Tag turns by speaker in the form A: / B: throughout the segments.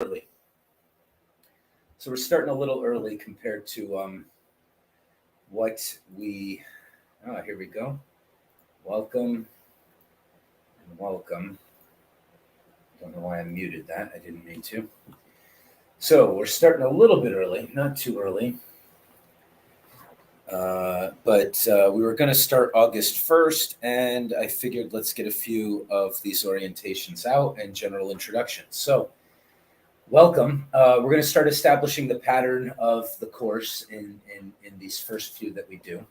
A: early. So we're starting a little early compared to what we. Oh, here we go. Welcome and welcome. Don't know why I muted that. I didn't mean to. So we're starting a little bit early, not too early. But we were going to start August 1st, and I figured let's get a few of these orientations out and general introductions. So, welcome. We're going to start establishing the pattern of the course in these first few that we do.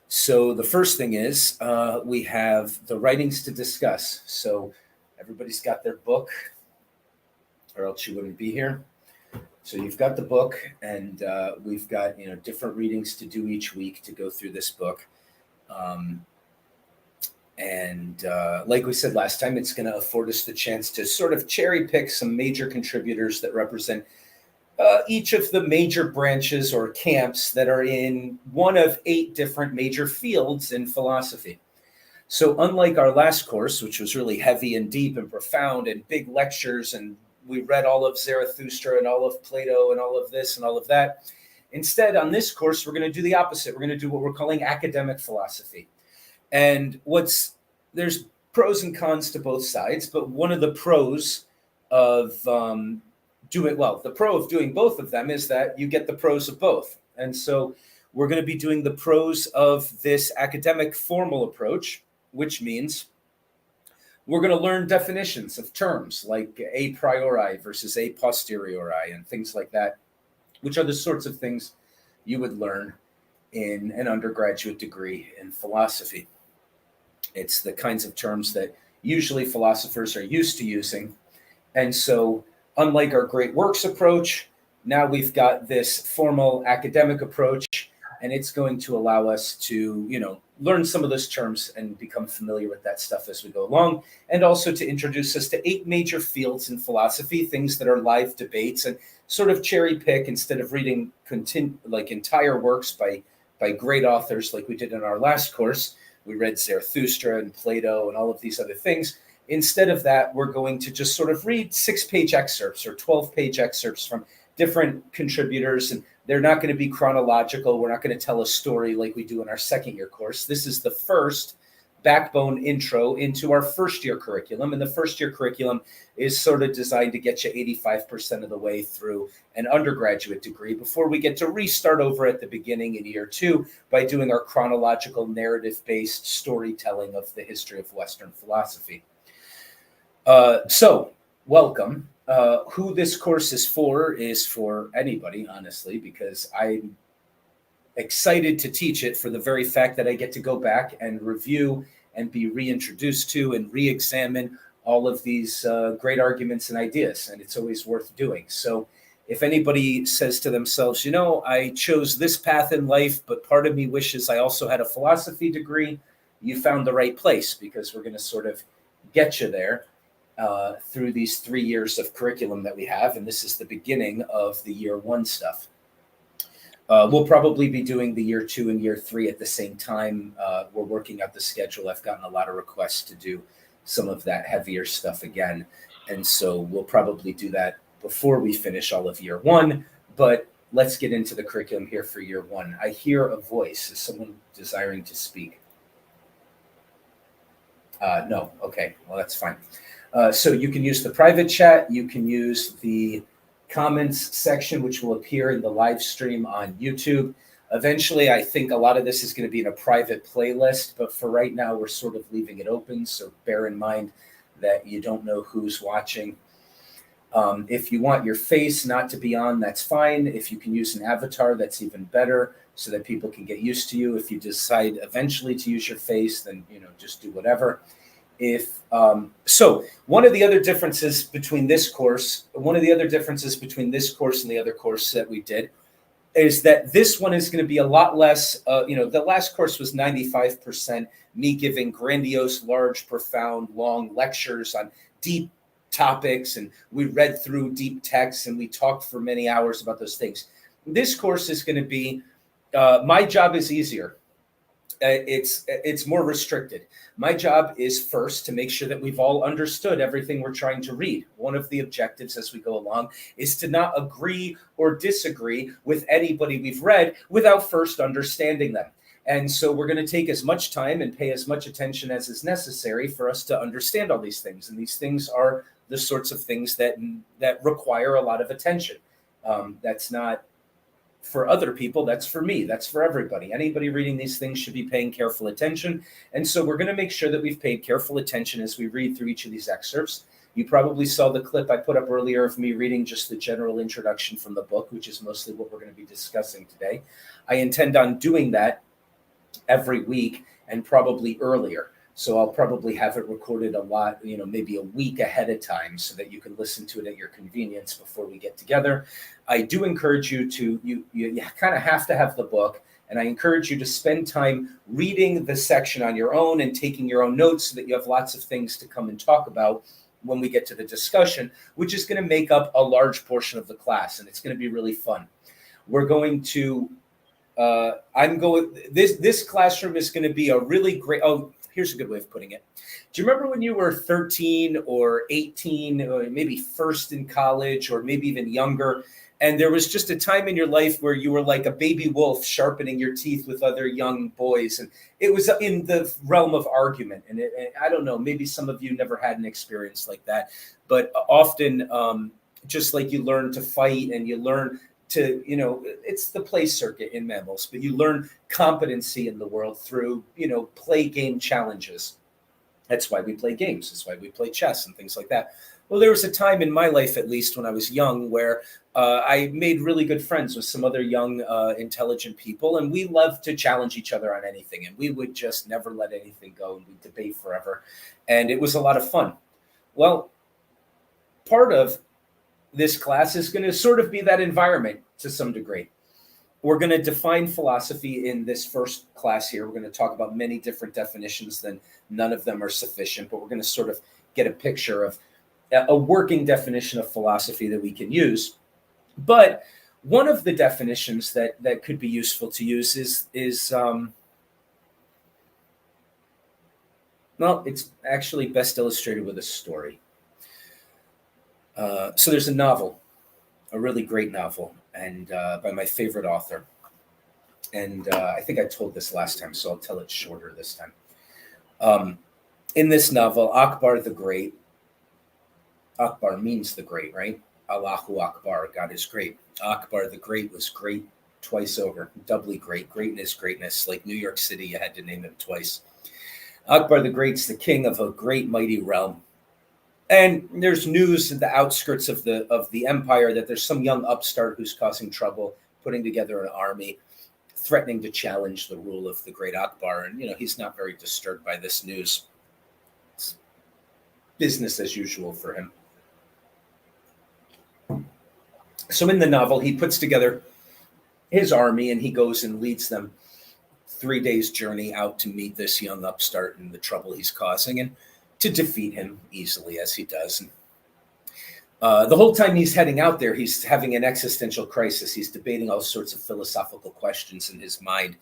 A: So, the first thing is we have the writings to discuss. So, everybody's got their book, or else you wouldn't be here. So you've got the book, and we've got different readings to do each week to go through this book. And like we said last time, it's going to afford us the chance to sort of cherry pick some major contributors that represent each of the major branches or camps that are in one of 8 different major fields in philosophy. So unlike our last course, which was really heavy and deep and profound and big lectures, and we read all of Zarathustra and all of Plato and all of this and all of that. Instead, on this course, we're going to do the opposite. We're going to do what we're calling academic philosophy. And there's pros and cons to both sides, but one of the pros of the pro of doing both of them is that you get the pros of both. And so we're going to be doing the pros of this academic formal approach, which means we're going to learn definitions of terms like a priori versus a posteriori and things like that, which are the sorts of things you would learn in an undergraduate degree in philosophy. It's the kinds of terms that usually philosophers are used to using. And so, unlike our great works approach, now we've got this formal academic approach, and it's going to allow us to, learn some of those terms and become familiar with that stuff as we go along, and also to introduce us to 8 major fields in philosophy, things that are live debates, and sort of cherry pick instead of reading entire works by great authors like we did in our last course. We read Zarathustra and Plato and all of these other things. Instead of that, we're going to just sort of read 6-page excerpts or 12-page excerpts from different contributors, and they're not going to be chronological. We're not going to tell a story like we do in our second-year course. This is the first backbone intro into our first-year curriculum, and the first-year curriculum is sort of designed to get you 85% of the way through an undergraduate degree before we get to restart over at the beginning in year 2 by doing our chronological narrative-based storytelling of the history of Western philosophy. So, welcome. Who this course is for anybody, honestly, because I'm excited to teach it for the very fact that I get to go back and review and be reintroduced to and re-examine all of these great arguments and ideas, and it's always worth doing. So if anybody says to themselves, I chose this path in life, but part of me wishes I also had a philosophy degree, you found the right place, because we're going to sort of get you there. Through these 3 years of curriculum that we have, and this is the beginning of the year 1 stuff. We'll probably be doing the year 2 and year 3 at the same time. We're working out the schedule. I've gotten a lot of requests to do some of that heavier stuff again, and so we'll probably do that before we finish all of year 1, but let's get into the curriculum here for year 1. I hear a voice. Is someone desiring to speak? No. Okay. Well, that's fine. So you can use the private chat. You can use the comments section, which will appear in the live stream on YouTube. Eventually, I think a lot of this is going to be in a private playlist, but for right now, we're sort of leaving it open. So bear in mind that you don't know who's watching. If you want your face not to be on, that's fine. If you can use an avatar, that's even better, so that people can get used to you. If you decide eventually to use your face, then just do whatever. So one of the other differences between this course and the other course that we did is that this one is going to be a lot less, the last course was 95% me giving grandiose, large, profound, long lectures on deep topics, and we read through deep texts and we talked for many hours about those things. This course is going to be, my job is easier. It's more restricted. My job is first to make sure that we've all understood everything we're trying to read. One of the objectives as we go along is to not agree or disagree with anybody we've read without first understanding them. And so we're going to take as much time and pay as much attention as is necessary for us to understand all these things. And these things are the sorts of things that require a lot of attention. That's not for other people, that's for me, that's for everybody. Anybody reading these things should be paying careful attention. And so we're going to make sure that we've paid careful attention as we read through each of these excerpts. You probably saw the clip I put up earlier of me reading just the general introduction from the book, which is mostly what we're going to be discussing today. I intend on doing that every week and probably earlier. So I'll probably have it recorded a lot, maybe a week ahead of time so that you can listen to it at your convenience before we get together. I do encourage you to, you kind of have to have the book, and I encourage you to spend time reading the section on your own and taking your own notes so that you have lots of things to come and talk about when we get to the discussion, which is going to make up a large portion of the class, and it's going to be really fun. We're going to, this classroom is going to be a really great, here's a good way of putting it. Do you remember when you were 13 or 18, or maybe first in college, or maybe even younger, and there was just a time in your life where you were like a baby wolf sharpening your teeth with other young boys, and it was in the realm of argument. And I don't know, maybe some of you never had an experience like that, but often just like you learn to fight and you learn to, it's the play circuit in mammals, but you learn competency in the world through, play game challenges. That's why we play games. That's why we play chess and things like that. Well, there was a time in my life, at least when I was young, where I made really good friends with some other young, intelligent people, and we loved to challenge each other on anything, and we would just never let anything go, and we'd debate forever, and it was a lot of fun. Well, part of this class is going to sort of be that environment to some degree. We're going to define philosophy in this first class here. We're going to talk about many different definitions, then none of them are sufficient, but we're going to sort of get a picture of a working definition of philosophy that we can use. But one of the definitions that could be useful to use is it's actually best illustrated with a story. So there's a novel, a really great novel, and by my favorite author. And I think I told this last time, so I'll tell it shorter this time. In this novel, Akbar the Great, Akbar means the great, right? Allahu Akbar, God is great. Akbar the Great was great twice over, doubly great, greatness, greatness. Like New York City, you had to name him twice. Akbar the Great's the king of a great mighty realm. And there's news at the outskirts of the empire that there's some young upstart who's causing trouble, putting together an army, threatening to challenge the rule of the great Akbar. And, he's not very disturbed by this news. It's business as usual for him. So in the novel, he puts together his army and he goes and leads them 3 days' journey out to meet this young upstart and the trouble he's causing, and to defeat him easily, as he does. And the whole time he's heading out there, he's having an existential crisis. He's debating all sorts of philosophical questions in his mind.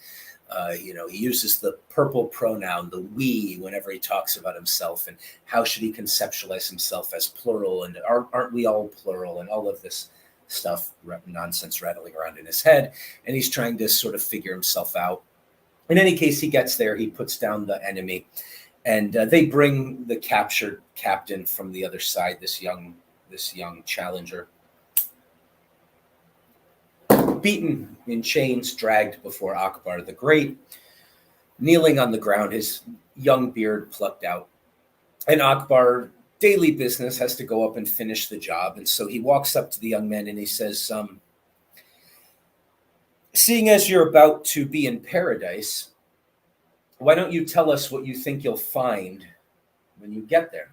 A: He uses the purple pronoun, the we, whenever he talks about himself, and how should he conceptualize himself as plural, and aren't we all plural, and all of this stuff, nonsense rattling around in his head. And he's trying to sort of figure himself out. In any case, he gets there, he puts down the enemy, and they bring the captured captain from the other side, this young challenger, beaten in chains, dragged before Akbar the Great, kneeling on the ground, his young beard plucked out. And Akbar, daily business, has to go up and finish the job. And so he walks up to the young man and he says, seeing as you're about to be in paradise, why don't you tell us what you think you'll find when you get there?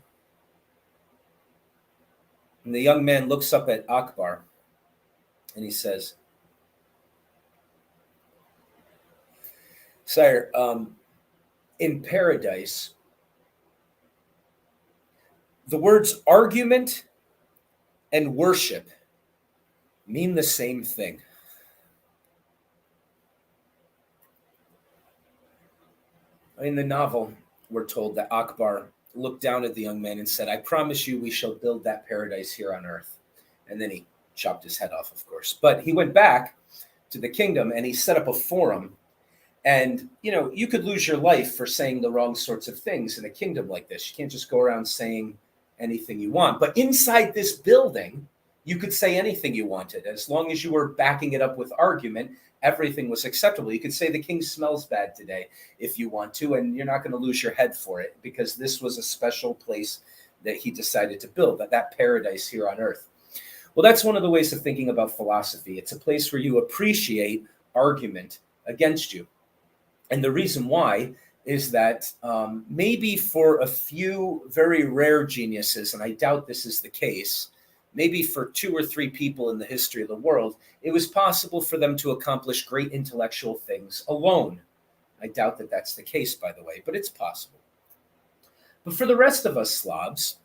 A: And the young man looks up at Akbar and he says, Sire, in paradise, the words argument and worship mean the same thing. In the novel, we're told that Akbar looked down at the young man and said, "I promise you we shall build that paradise here on earth." And then he chopped his head off, of course. But he went back to the kingdom and he set up a forum. And, you could lose your life for saying the wrong sorts of things in a kingdom like this. You can't just go around saying anything you want. But inside this building, you could say anything you wanted. As long as you were backing it up with argument, everything was acceptable. You could say the king smells bad today if you want to, and you're not going to lose your head for it, because this was a special place that he decided to build, that paradise here on earth. Well, that's one of the ways of thinking about philosophy. It's a place where you appreciate argument against you. And the reason why is that maybe for a few very rare geniuses, and I doubt this is the case, maybe for 2 or 3 people in the history of the world, it was possible for them to accomplish great intellectual things alone. I doubt that that's the case, by the way, but it's possible. But for the rest of us Slavs,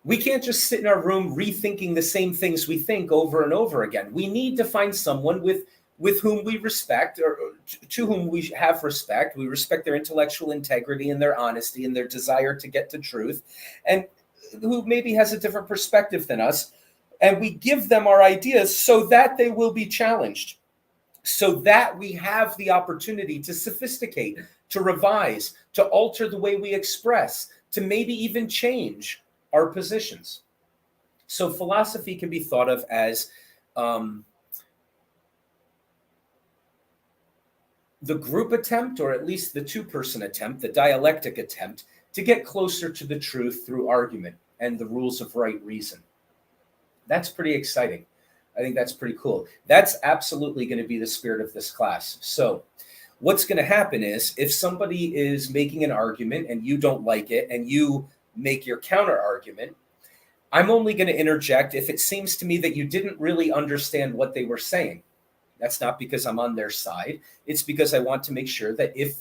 A: we can't just sit in our room rethinking the same things we think over and over again. We need to find someone with whom we respect, or to whom we have respect. We respect their intellectual integrity and their honesty and their desire to get to truth, and who maybe has a different perspective than us. And we give them our ideas so that they will be challenged, so that we have the opportunity to sophisticate, to revise, to alter the way we express, to maybe even change our positions. So philosophy can be thought of as the group attempt, or at least the 2-person attempt, the dialectic attempt, to get closer to the truth through argument and the rules of right reason. That's pretty exciting. I think that's pretty cool. That's absolutely going to be the spirit of this class. So what's going to happen is, if somebody is making an argument and you don't like it and you make your counter argument, I'm only going to interject if it seems to me that you didn't really understand what they were saying. That's not because I'm on their side. It's because I want to make sure that if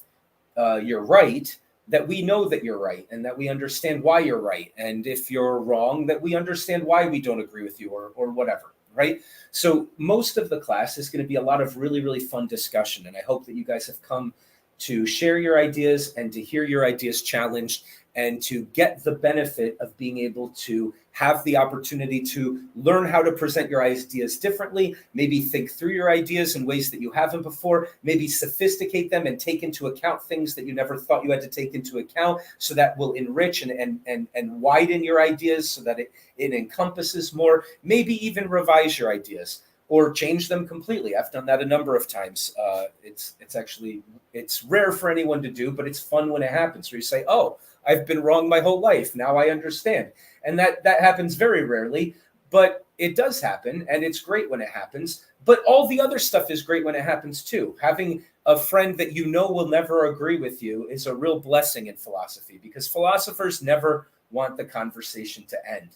A: you're right, that we know that you're right and that we understand why you're right. And if you're wrong, that we understand why we don't agree with you, or whatever, right? So most of the class is going to be a lot of really, really fun discussion. And I hope that you guys have come to share your ideas and to hear your ideas challenged, and to get the benefit of being able to have the opportunity to learn how to present your ideas differently, maybe think through your ideas in ways that you haven't before, maybe sophisticate them and take into account things that you never thought you had to take into account, so that will enrich and widen your ideas so that it encompasses more, maybe even revise your ideas or change them completely. I've done that a number of times. It's rare for anyone to do, but it's fun when it happens, where you say, "Oh, I've been wrong my whole life. Now I understand." And that happens very rarely, but it does happen, and it's great when it happens. But all the other stuff is great when it happens too. Having a friend that you know will never agree with you is a real blessing in philosophy, because philosophers never want the conversation to end.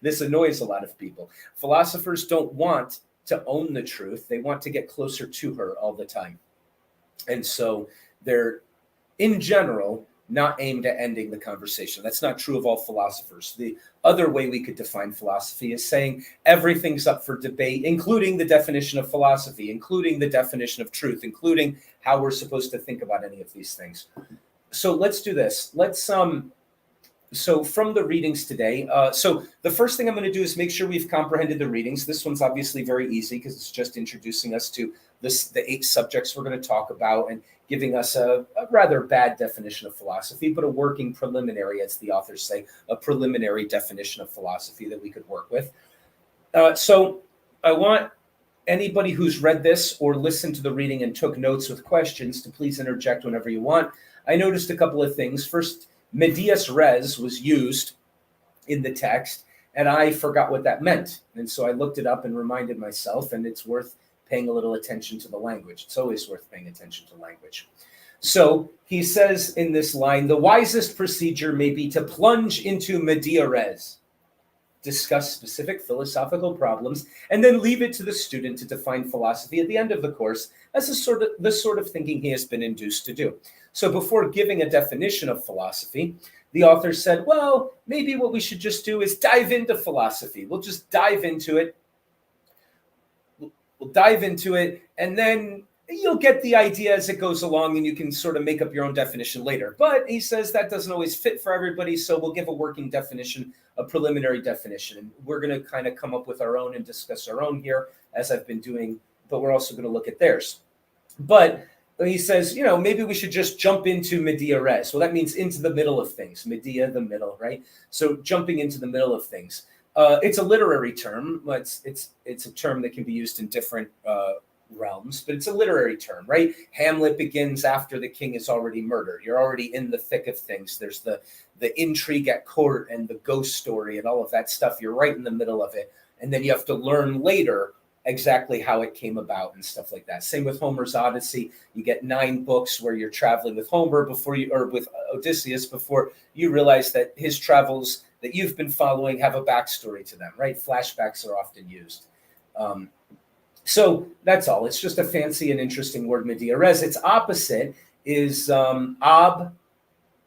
A: This annoys a lot of people. Philosophers don't want to own the truth. They want to get closer to her all the time. And so they're, in general, not aimed at ending the conversation. That's not true of all philosophers. The other way we could define philosophy is saying everything's up for debate, including the definition of philosophy, including the definition of truth, including how we're supposed to think about any of these things. So let's do this. So from the readings today, so the first thing I'm going to do is make sure we've comprehended the readings. This one's obviously very easy because it's just introducing us to the 8 subjects we're going to talk about, and giving us a rather bad definition of philosophy, but a working preliminary, as the authors say, a preliminary definition of philosophy that we could work with. So I want anybody who's read this or listened to the reading and took notes with questions to please interject whenever you want. I noticed a couple of things. First, medias res was used in the text, and I forgot what that meant. And so I looked it up and reminded myself, and it's worth paying a little attention to the language. It's always worth paying attention to language. So he says in this line, the wisest procedure may be to plunge into media res, discuss specific philosophical problems, and then leave it to the student to define philosophy at the end of the course, as the sort of thinking he has been induced to do. So before giving a definition of philosophy, the author said, well, maybe what we should just do is dive into philosophy. We'll just dive into it. We'll dive into it, and then you'll get the idea as it goes along, and you can sort of make up your own definition later. But he says that doesn't always fit for everybody, so we'll give a working definition, a preliminary definition. And we're going to kind of come up with our own and discuss our own here, as I've been doing, but we're also going to look at theirs. But he says, maybe we should just jump into media res. Well, that means into the middle of things. Media, the middle, right? So jumping into the middle of things. It's a literary term. It's a term that can be used in different realms, but it's a literary term, right? Hamlet begins after the king is already murdered. You're already in the thick of things. There's the intrigue at court and the ghost story and all of that stuff. You're right in the middle of it. And then you have to learn later exactly how it came about and stuff like that. Same with Homer's Odyssey. You get 9 books where you're traveling with Homer or with Odysseus before you realize that his travels that you've been following have a backstory to them, right? Flashbacks are often used. So that's all. It's just a fancy and interesting word, media res. Its opposite is ab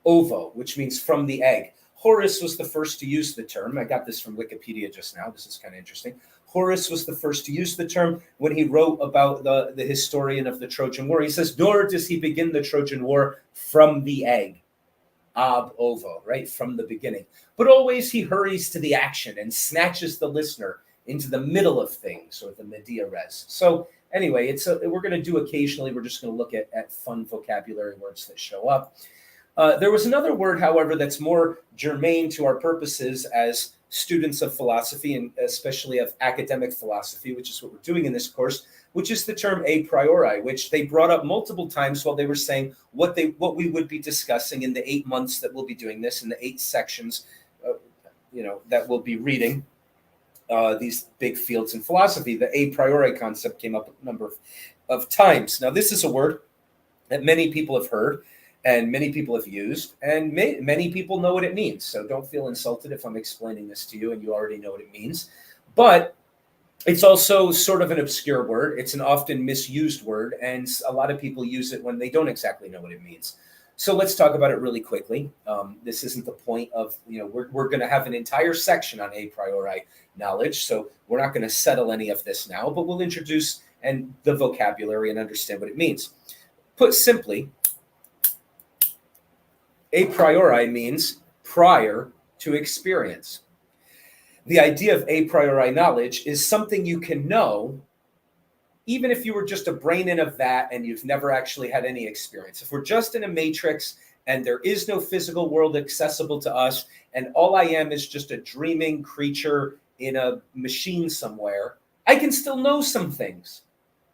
A: ovo, which means from the egg. Horace was the first to use the term. I got this from Wikipedia just now. This is kind of interesting. Horace was the first to use the term when he wrote about the historian of the Trojan War. He says, nor does he begin the Trojan War from the egg, ab ovo, right, from the beginning. But always he hurries to the action and snatches the listener into the middle of things, or the media res. So anyway, we're going to do occasionally, we're just going to look at fun vocabulary words that show up. There was another word, however, that's more germane to our purposes as students of philosophy, and especially of academic philosophy, which is what we're doing in this course, which is the term a priori, which they brought up multiple times while they were saying what we would be discussing in the 8 months that we'll be doing this, in the 8 sections, that we'll be reading. These big fields in philosophy. The a priori concept came up a number of times. Now, this is a word that many people have heard and many people have used, and many people know what it means. So don't feel insulted if I'm explaining this to you and you already know what it means. But it's also sort of an obscure word. It's an often misused word, and a lot of people use it when they don't exactly know what it means. So let's talk about it really quickly. This isn't the point of, we're going to have an entire section on a priori knowledge. So we're not going to settle any of this now, but we'll introduce the vocabulary and understand what it means. Put simply, a priori means prior to experience. The idea of a priori knowledge is something you can know even if you were just a brain in a vat and you've never actually had any experience. If we're just in a matrix and there is no physical world accessible to us, and all I am is just a dreaming creature in a machine somewhere, I can still know some things,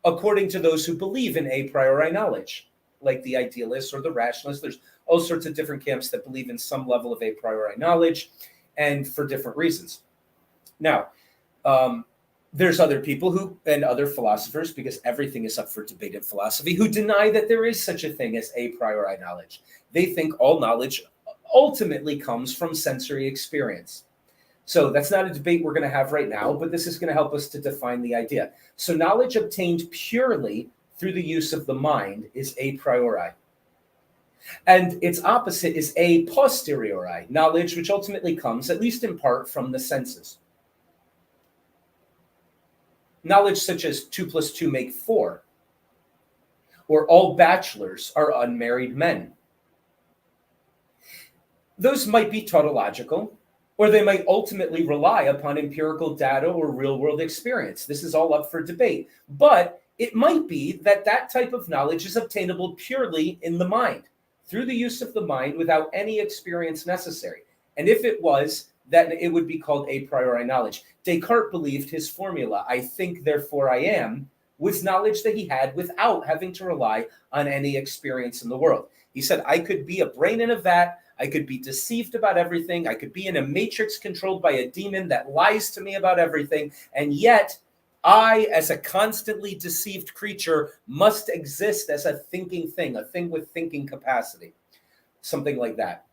A: according to those who believe in a priori knowledge, like the idealists or the rationalists. There's all sorts of different camps that believe in some level of a priori knowledge, and for different reasons. Now, there's other people and other philosophers, because everything is up for debate in philosophy, who deny that there is such a thing as a priori knowledge. They think all knowledge ultimately comes from sensory experience. So that's not a debate we're going to have right now, but this is going to help us to define the idea. So knowledge obtained purely through the use of the mind is a priori. And its opposite is a posteriori, knowledge which ultimately comes, at least in part, from the senses. Knowledge such as 2 + 2 make 4, or all bachelors are unmarried men. Those might be tautological, or they might ultimately rely upon empirical data or real-world experience. This is all up for debate. But it might be that that type of knowledge is obtainable purely in the mind, through the use of the mind without any experience necessary. And if it was, then it would be called a priori knowledge. Descartes believed his formula, I think, therefore I am, was knowledge that he had without having to rely on any experience in the world. He said, I could be a brain in a vat, I could be deceived about everything, I could be in a matrix controlled by a demon that lies to me about everything, and yet I, as a constantly deceived creature, must exist as a thinking thing, a thing with thinking capacity, something like that.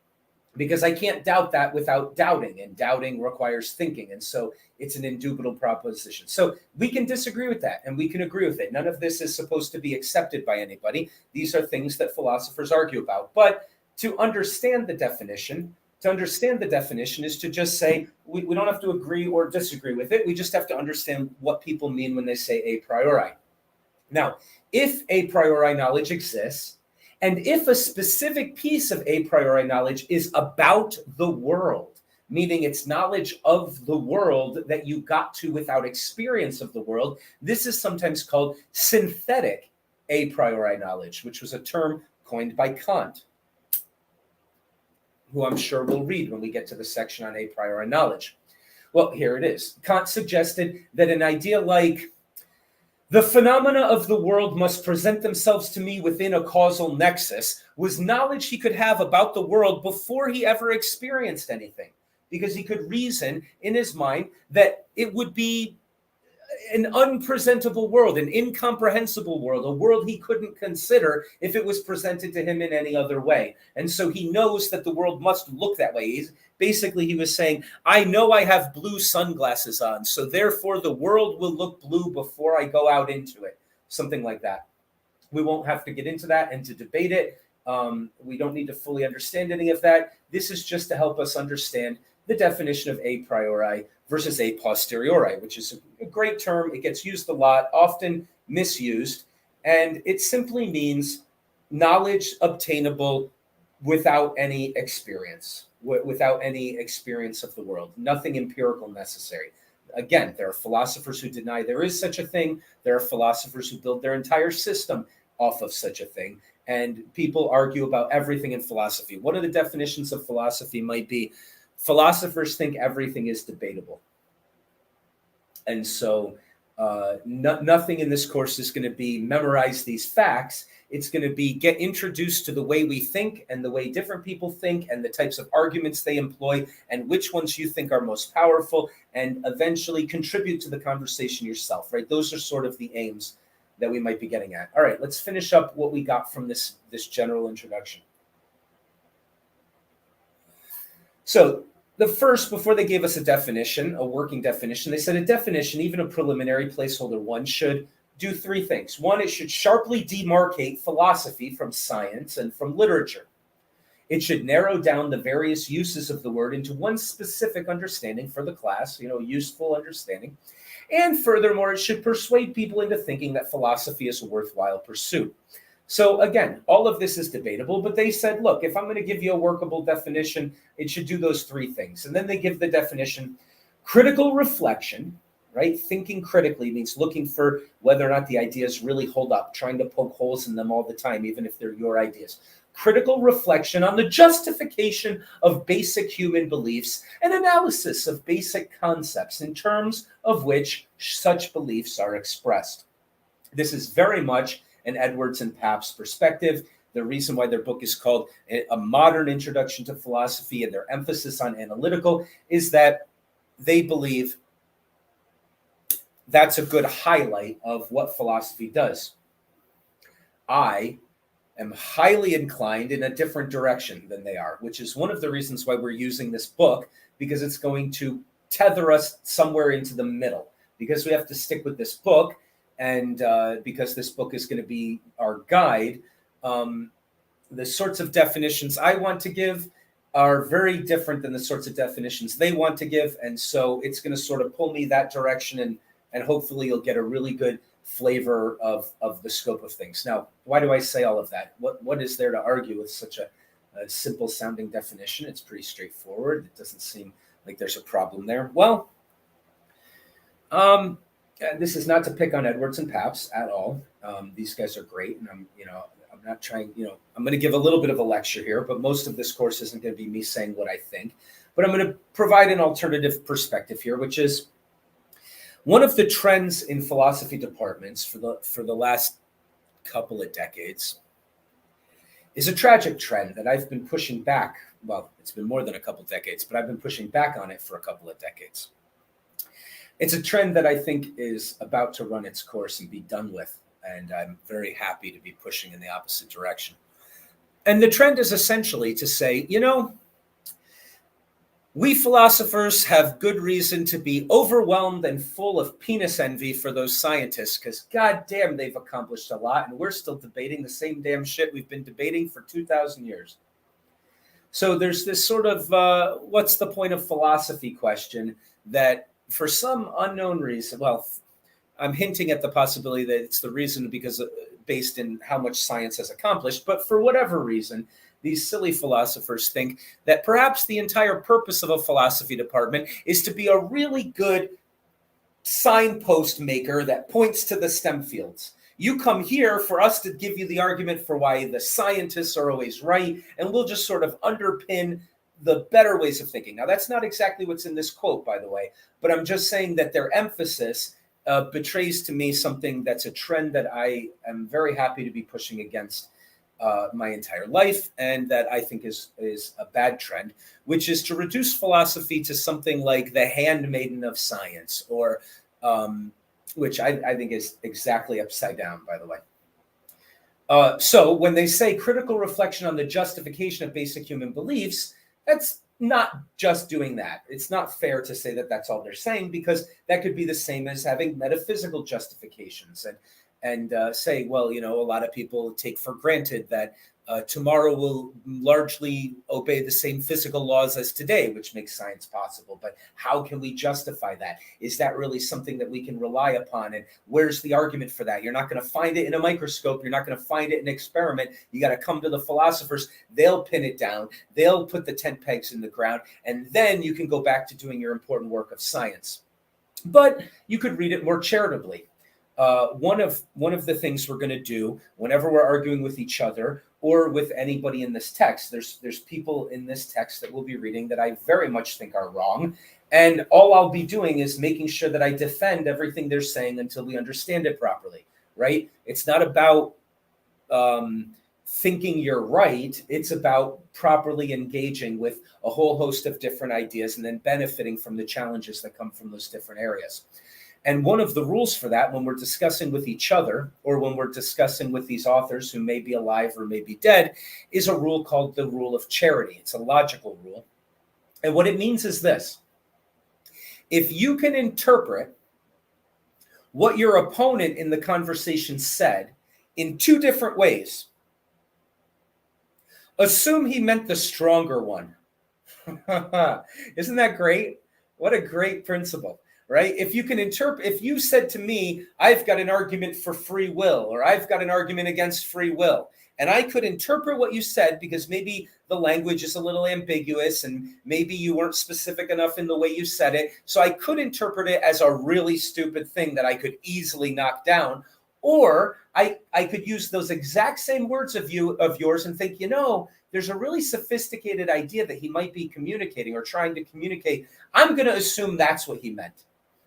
A: Because I can't doubt that without doubting, and doubting requires thinking. And so it's an indubitable proposition. So we can disagree with that, and we can agree with it. None of this is supposed to be accepted by anybody. These are things that philosophers argue about. But to understand the definition is to just say, we don't have to agree or disagree with it. We just have to understand what people mean when they say a priori. Now, if a priori knowledge exists, and if a specific piece of a priori knowledge is about the world, meaning it's knowledge of the world that you got to without experience of the world, this is sometimes called synthetic a priori knowledge, which was a term coined by Kant, who I'm sure we'll read when we get to the section on a priori knowledge. Well, here it is. Kant suggested that an idea like the phenomena of the world must present themselves to me within a causal nexus was knowledge he could have about the world before he ever experienced anything, because he could reason in his mind that it would be an unpresentable world, an incomprehensible world, a world he couldn't consider if it was presented to him in any other way. And so he knows that the world must look that way. He was saying, I know I have blue sunglasses on, so therefore the world will look blue before I go out into it. Something like that. We won't have to get into that and to debate it. We don't need to fully understand any of that. This is just to help us understand the definition of a priori versus a posteriori, which is a great term. It gets used a lot, often misused, and it simply means knowledge obtainable without any experience, without any experience of the world, nothing empirical necessary. Again, there are philosophers who deny there is such a thing. There are philosophers who build their entire system off of such a thing. And people argue about everything in philosophy. One of the definitions of philosophy might be philosophers think everything is debatable. And so nothing in this course is going to be memorize these facts. It's going to be get introduced to the way we think and the way different people think and the types of arguments they employ and which ones you think are most powerful, and eventually contribute to the conversation yourself, right? Those are sort of the aims that we might be getting at. All right, let's finish up what we got from this general introduction. So the first, before they gave us a definition, a working definition, they said a definition, even a preliminary placeholder one, should do three things. One, it should sharply demarcate philosophy from science and from literature. It should narrow down the various uses of the word into one specific understanding for the class, useful understanding. And furthermore, it should persuade people into thinking that philosophy is a worthwhile pursuit. So again, all of this is debatable, but they said, look, if I'm going to give you a workable definition, it should do those three things. And then they give the definition: critical reflection, right? Thinking critically means looking for whether or not the ideas really hold up, trying to poke holes in them all the time, even if they're your ideas. Critical reflection on the justification of basic human beliefs and analysis of basic concepts in terms of which such beliefs are expressed. This is very much an Edwards and Papp's perspective. The reason why their book is called A Modern Introduction to Philosophy and their emphasis on analytical is that they believe that's a good highlight of what philosophy does. I am highly inclined in a different direction than they are, which is one of the reasons why we're using this book, because it's going to tether us somewhere into the middle, because we have to stick with this book. And because this book is going to be our guide, the sorts of definitions I want to give are very different than the sorts of definitions they want to give. And so it's going to sort of pull me that direction, and hopefully you'll get a really good flavor of the scope of things. Now, why do I say all of that? What is there to argue with such a simple sounding definition? It's pretty straightforward. It doesn't seem like there's a problem there. Well, this is not to pick on Edwards and Papp's at all. These guys are great, and I'm not trying. I'm going to give a little bit of a lecture here, but most of this course isn't going to be me saying what I think. But I'm going to provide an alternative perspective here, which is one of the trends in philosophy departments for the last couple of decades is a tragic trend that I've been pushing back. Well, it's been more than a couple of decades, but I've been pushing back on it for a couple of decades. It's a trend that I think is about to run its course and be done with, and I'm very happy to be pushing in the opposite direction. And the trend is essentially to say, we philosophers have good reason to be overwhelmed and full of penis envy for those scientists, because goddamn, they've accomplished a lot, and we're still debating the same damn shit we've been debating for 2,000 years. So there's this sort of what's the point of philosophy question that, for some unknown reason, well, I'm hinting at the possibility that it's the reason because based in how much science has accomplished. But for whatever reason, these silly philosophers think that perhaps the entire purpose of a philosophy department is to be a really good signpost maker that points to the STEM fields. You come here for us to give you the argument for why the scientists are always right, and we'll just sort of underpin the better ways of thinking. Now, that's not exactly what's in this quote, by the way, but I'm just saying that their emphasis betrays to me something that's a trend that I am very happy to be pushing against my entire life, and that I think is a bad trend, which is to reduce philosophy to something like the handmaiden of science, or which I think is exactly upside down, by the way. So when they say critical reflection on the justification of basic human beliefs, that's not just doing that. It's not fair to say that that's all they're saying, because that could be the same as having metaphysical justifications and say, well, you know, a lot of people take for granted that tomorrow will largely obey the same physical laws as today, which makes science possible. But how can we justify that? Is that really something that we can rely upon? And where's the argument for that? You're not going to find it in a microscope. You're not going to find it in an experiment. You got to come to the philosophers. They'll pin it down. They'll put the tent pegs in the ground. And then you can go back to doing your important work of science. But you could read it more charitably. One of the things we're going to do whenever we're arguing with each other or with anybody in this text, there's people in this text that we'll be reading that I very much think are wrong, and all I'll be doing is making sure that I defend everything they're saying until we understand it properly. Right? It's not about thinking you're right. It's about properly engaging with a whole host of different ideas and then benefiting from the challenges that come from those different areas. And one of the rules for that, when we're discussing with each other or when we're discussing with these authors who may be alive or may be dead, is a rule called the rule of charity. It's a logical rule. And what it means is this: if you can interpret what your opponent in the conversation said in two different ways, assume he meant the stronger one. Isn't that great? What a great principle. Right? If you can interpret, if you said to me, I've got an argument for free will, or I've got an argument against free will, and I could interpret what you said because maybe the language is a little ambiguous and maybe you weren't specific enough in the way you said it. So I could interpret it as a really stupid thing that I could easily knock down. Or I could use those exact same words of yours and think, you know, there's a really sophisticated idea that he might be communicating or trying to communicate. I'm going to assume that's what he meant.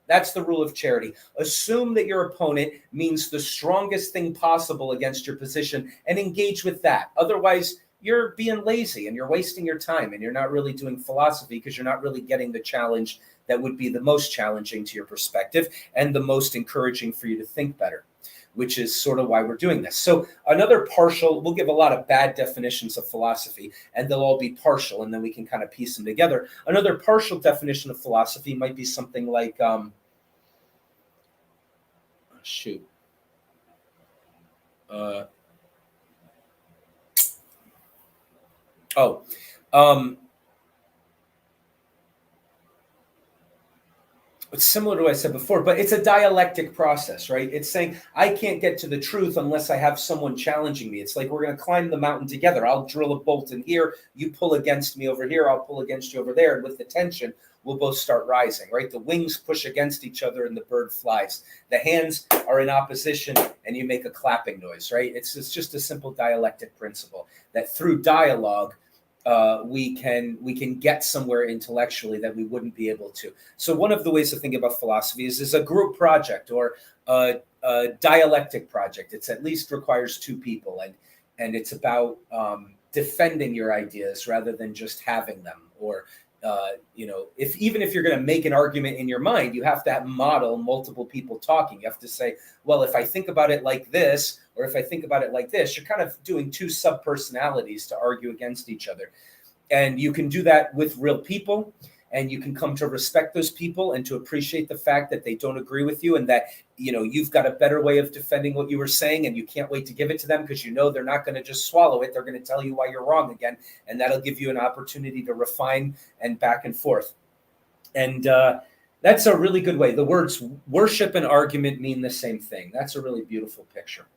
A: That's the rule of charity. Assume that your opponent means the strongest thing possible against your position and engage with that. Otherwise, you're being lazy and you're wasting your time and you're not really doing philosophy because you're not really getting the challenge that would be the most challenging to your perspective and the most encouraging for you to think better, which is sort of why we're doing this. So another partial, we'll give a lot of bad definitions of philosophy, and they'll all be partial, and then we can kind of piece them together. Another partial definition of philosophy might be something like, it's similar to what I said before, but it's a dialectic process, right? It's saying I can't get to the truth unless I have someone challenging me. It's like we're going to climb the mountain together. I'll drill a bolt in here. You pull against me over here. I'll pull against you over there. And with the tension, we'll both start rising, right? The wings push against each other and the bird flies. The hands are in opposition and you make a clapping noise, right? It's just a simple dialectic principle that through dialogue, we can get somewhere intellectually that we wouldn't be able to. So one of the ways to think about philosophy is a group project or a dialectic project. It's at least requires two people, and it's about defending your ideas rather than just having them. Or even if you're going to make an argument in your mind, you have to model multiple people talking. You have to say, well, if I think about it like this, or if I think about it like this, you're kind of doing two sub-personalities to argue against each other. And you can do that with real people, and you can come to respect those people and to appreciate the fact that they don't agree with you and that, you know, you've got a better way of defending what you were saying and you can't wait to give it to them because you know they're not going to just swallow it. They're going to tell you why you're wrong again. And that'll give you an opportunity to refine and back and forth. And That's a really good way. The words worship and argument mean the same thing. That's a really beautiful picture.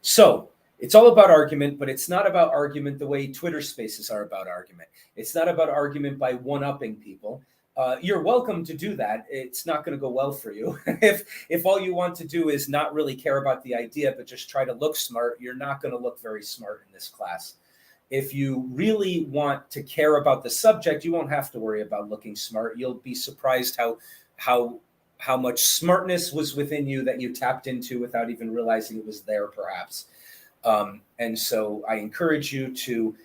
A: So it's all about argument, but it's not about argument the way Twitter spaces are about argument. It's not about argument by one-upping people. You're welcome to do that. It's not going to go well for you. if all you want to do is not really care about the idea, but just try to look smart, you're not going to look very smart in this class. If you really want to care about the subject, you won't have to worry about looking smart. You'll be surprised how how much smartness was within you that you tapped into without even realizing it was there, perhaps. And so I encourage you to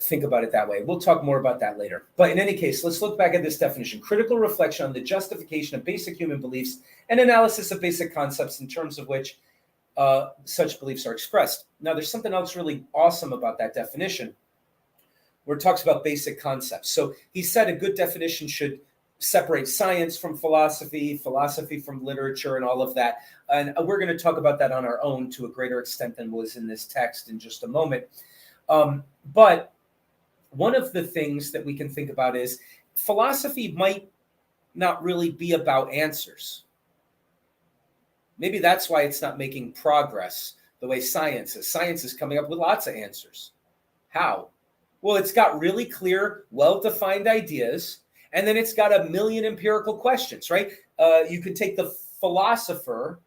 A: think about it that way. We'll talk more about that later. But in any case, let's look back at this definition. Critical reflection on the justification of basic human beliefs and analysis of basic concepts in terms of which such beliefs are expressed. Now, there's something else really awesome about that definition where it talks about basic concepts. So he said a good definition should separate science from philosophy, philosophy from literature, and all of that. And we're going to talk about that on our own to a greater extent than was in this text in just a moment. But one of the things that we can think about is philosophy might not really be about answers. Maybe that's why it's not making progress the way science is. Science is coming up with lots of answers. How? Well, it's got really clear, well-defined ideas, and then it's got a million empirical questions, right? You could take the philosopher,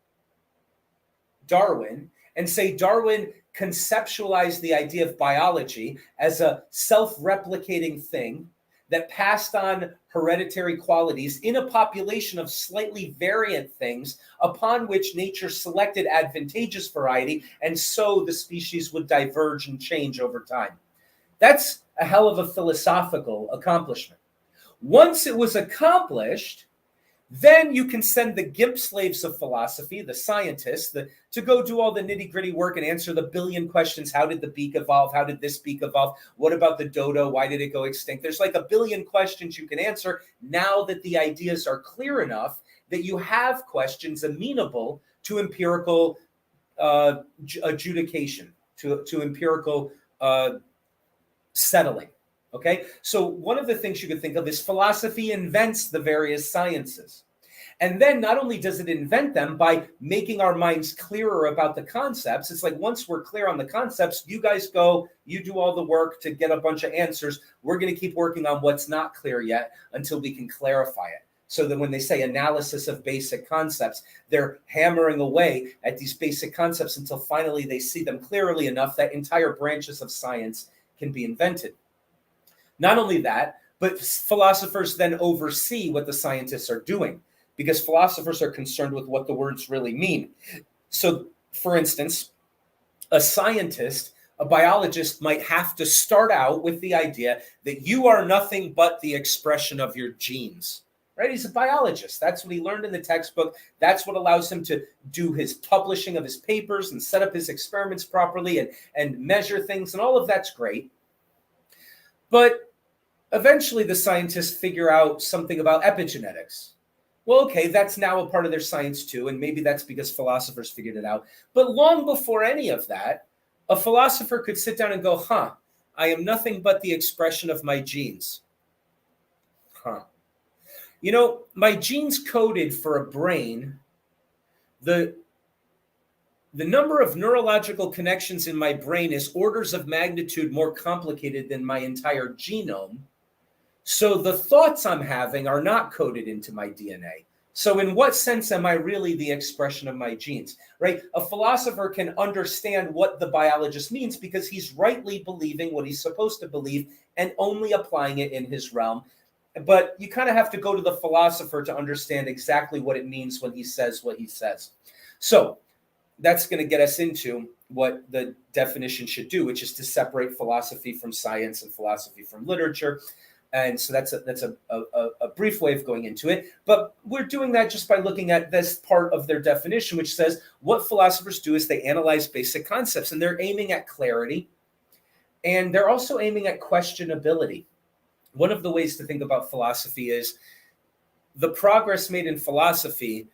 A: Darwin, and say Darwin conceptualized the idea of biology as a self-replicating thing that passed on hereditary qualities in a population of slightly variant things upon which nature selected advantageous variety, and so the species would diverge and change over time. That's a hell of a philosophical accomplishment. Once it was accomplished, then you can send the gimp slaves of philosophy, the scientists, to go do all the nitty-gritty work and answer the billion questions. How did the beak evolve? How did this beak evolve? What about the dodo? Why did it go extinct? There's like a billion questions you can answer now that the ideas are clear enough that you have questions amenable to empirical adjudication, to empirical settling. Okay, so one of the things you could think of is philosophy invents the various sciences. And then not only does it invent them by making our minds clearer about the concepts, it's like once we're clear on the concepts, you guys go, you do all the work to get a bunch of answers. We're going to keep working on what's not clear yet until we can clarify it. So that when they say analysis of basic concepts, they're hammering away at these basic concepts until finally they see them clearly enough that entire branches of science can be invented. Not only that, but philosophers then oversee what the scientists are doing because philosophers are concerned with what the words really mean. So, for instance, a scientist, a biologist might have to start out with the idea that you are nothing but the expression of your genes, right? He's a biologist. That's what he learned in the textbook. That's what allows him to do his publishing of his papers and set up his experiments properly and measure things, and all of that's great. But eventually, the scientists figure out something about epigenetics. Well, okay, that's now a part of their science too, and maybe that's because philosophers figured it out. But long before any of that, a philosopher could sit down and go, I am nothing but the expression of my genes. You know, my genes coded for a brain. The number of neurological connections in my brain is orders of magnitude more complicated than my entire genome. So the thoughts I'm having are not coded into my DNA. So in what sense am I really the expression of my genes, right? A philosopher can understand what the biologist means because he's rightly believing what he's supposed to believe and only applying it in his realm. But you kind of have to go to the philosopher to understand exactly what it means when he says what he says. So that's going to get us into what the definition should do, which is to separate philosophy from science and philosophy from literature. And so that's a brief way of going into it. But we're doing that just by looking at this part of their definition, which says what philosophers do is they analyze basic concepts, and they're aiming at clarity. And they're also aiming at questionability. One of the ways to think about philosophy is the progress made in philosophy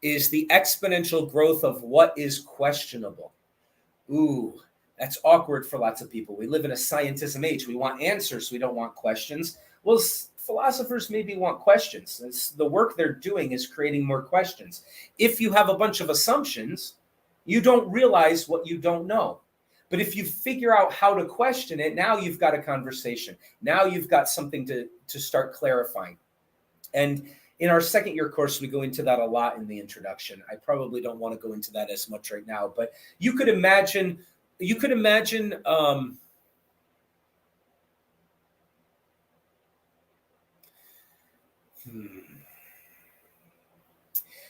A: is the exponential growth of what is questionable. Ooh, that's awkward for lots of people. We live in a scientism age. We want answers. We don't want questions. Well, philosophers maybe want questions. The work they're doing is creating more questions. If you have a bunch of assumptions, you don't realize what you don't know. But if you figure out how to question it, now you've got a conversation. Now you've got something to start clarifying. And in our second year course, we go into that a lot in the introduction. I probably don't want to go into that as much right now, but you could imagine, you could imagine,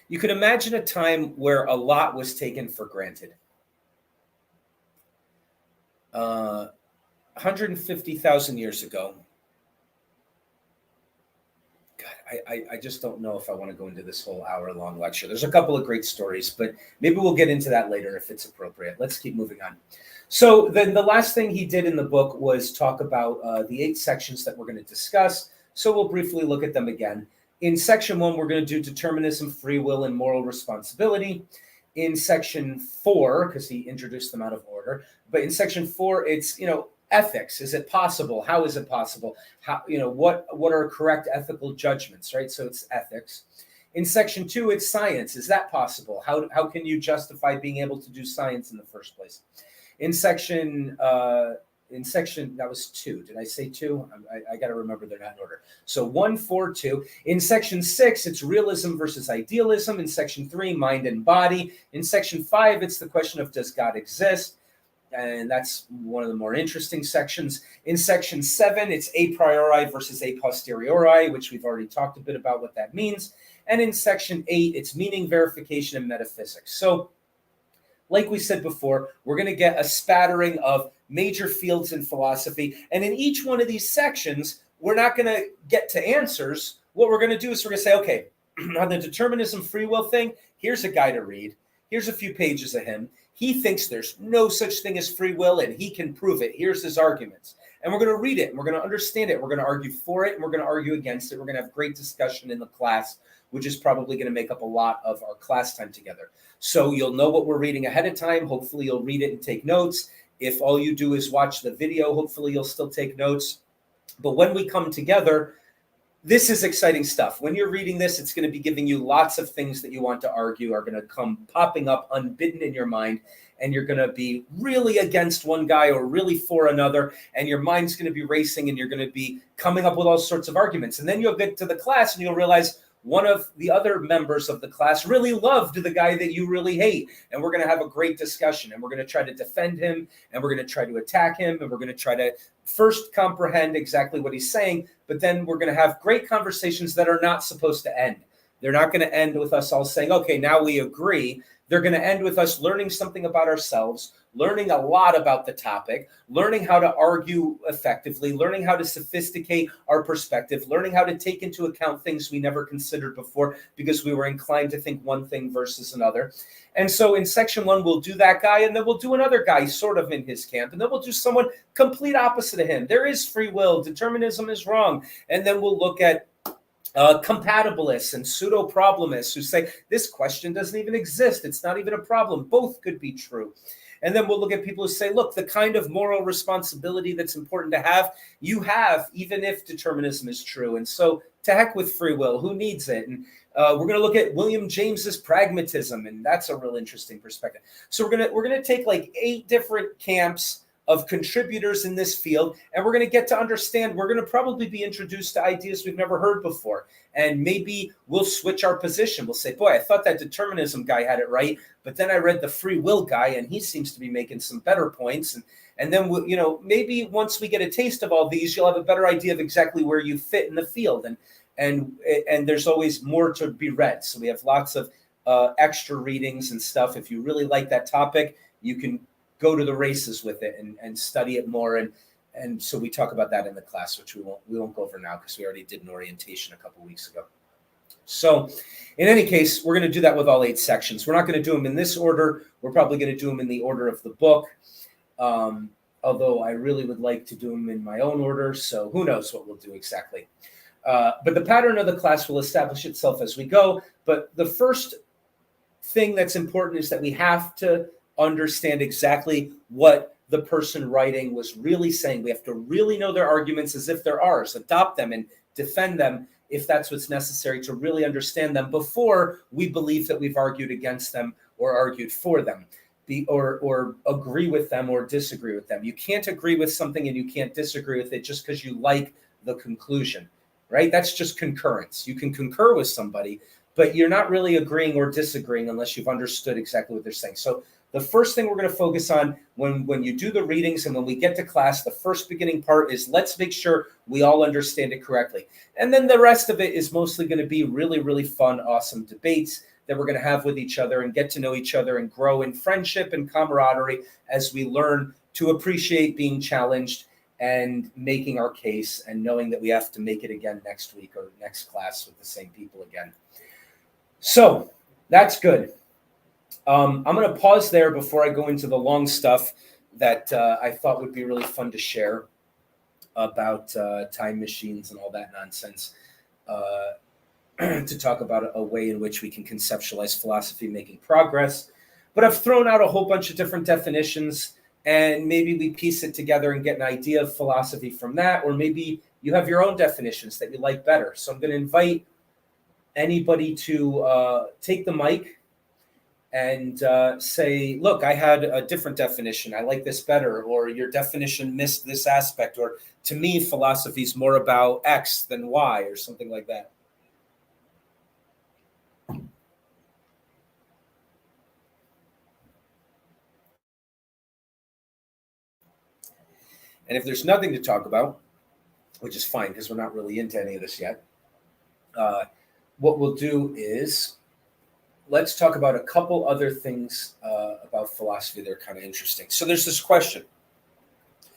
A: you could imagine a time where a lot was taken for granted. 150,000 years ago. God, I just don't know if I want to go into this whole hour-long lecture. There's a couple of great stories, but maybe we'll get into that later if it's appropriate. Let's keep moving on. So then the last thing he did in the book was talk about the 8 sections that we're going to discuss. So we'll briefly look at them again. In section 1, we're going to do determinism, free will, and moral responsibility. In section 4, because he introduced them out of order, but in section 4, it's, ethics. Is it possible? How is it possible? How, what are correct ethical judgments, right? So it's ethics. In section 2, it's science. Is that possible? How can you justify being able to do science in the first place? In section that was 2. Did I say 2? I got to remember they're not in order. So 1, 4, 2. In section 6, it's realism versus idealism. In section 3, mind and body. In section 5, it's the question of does God exist? And that's one of the more interesting sections. In section 7, it's a priori versus a posteriori, which we've already talked a bit about what that means. And in section 8, it's meaning verification and metaphysics. So like we said before, we're going to get a spattering of major fields in philosophy. And in each one of these sections, we're not going to get to answers. What we're going to do is we're going to say, okay, on the determinism free will thing, here's a guy to read. Here's a few pages of him. He thinks there's no such thing as free will, and he can prove it. Here's his arguments. And we're going to read it, and we're going to understand it. We're going to argue for it, and we're going to argue against it. We're going to have great discussion in the class, which is probably going to make up a lot of our class time together. So you'll know what we're reading ahead of time. Hopefully you'll read it and take notes. If all you do is watch the video, hopefully you'll still take notes. But when we come together, this is exciting stuff. When you're reading this, it's going to be giving you lots of things that you want to argue are going to come popping up unbidden in your mind. And you're going to be really against one guy or really for another. And your mind's going to be racing and you're going to be coming up with all sorts of arguments. And then you'll get to the class and you'll realize one of the other members of the class really loved the guy that you really hate. And we're going to have a great discussion. And we're going to try to defend him. And we're going to try to attack him. And we're going to try to first comprehend exactly what he's saying. But then we're going to have great conversations that are not supposed to end. They're not going to end with us all saying, okay, now we agree. They're going to end with us learning something about ourselves, learning a lot about the topic, learning how to argue effectively, learning how to sophisticate our perspective, learning how to take into account things we never considered before because we were inclined to think one thing versus another. And so in section 1, we'll do that guy, and then we'll do another guy sort of in his camp, and then we'll do someone complete opposite of him. There is free will. Determinism is wrong. And then we'll look at compatibilists and pseudo-problemists who say this question doesn't even exist. It's not even a problem. Both could be true. And then we'll look at people who say, look, the kind of moral responsibility that's important to have, you have, even if determinism is true. And so to heck with free will, who needs it? And we're going to look at William James's pragmatism, and that's a real interesting perspective. So we're going to take like 8 different camps of contributors in this field, and we're going to get to understand, we're going to probably be introduced to ideas we've never heard before, and maybe we'll switch our position. We'll say, boy, I thought that determinism guy had it right, but then I read the free will guy, and he seems to be making some better points, and then we'll, maybe once we get a taste of all these, you'll have a better idea of exactly where you fit in the field, and there's always more to be read, so we have lots of extra readings and stuff. If you really like that topic, you can go to the races with it and study it more. And so we talk about that in the class, which we won't go over now because we already did an orientation a couple of weeks ago. So in any case, we're going to do that with all 8 sections. We're not going to do them in this order. We're probably going to do them in the order of the book. Although I really would like to do them in my own order. So who knows what we'll do exactly. But the pattern of the class will establish itself as we go. But the first thing that's important is that we have to understand exactly what the person writing was really saying. We have to really know their arguments as if they're ours, adopt them, and defend them if that's what's necessary to really understand them before we believe that we've argued against them or argued for them, or agree with them or disagree with them. You can't agree with something and you can't disagree with it just because you like the conclusion, right? That's just concurrence. You can concur with somebody, but you're not really agreeing or disagreeing unless you've understood exactly what they're saying. So the first thing we're going to focus on when you do the readings and when we get to class, the first beginning part is let's make sure we all understand it correctly. And then the rest of it is mostly going to be really, really fun, awesome debates that we're going to have with each other and get to know each other and grow in friendship and camaraderie as we learn to appreciate being challenged and making our case and knowing that we have to make it again next week or next class with the same people again. So that's good. I'm going to pause there before I go into the long stuff that I thought would be really fun to share about time machines and all that nonsense, to talk about a way in which we can conceptualize philosophy making progress. But I've thrown out a whole bunch of different definitions, and maybe we piece it together and get an idea of philosophy from that, or maybe you have your own definitions that you like better. So I'm going to invite anybody to take the mic and say, look, I had a different definition. I like this better, or your definition missed this aspect, or to me, philosophy is more about X than Y, or something like that. And if there's nothing to talk about, which is fine because we're not really into any of this yet, what we'll do is let's talk about a couple other things about philosophy that are kind of interesting. So there's this question.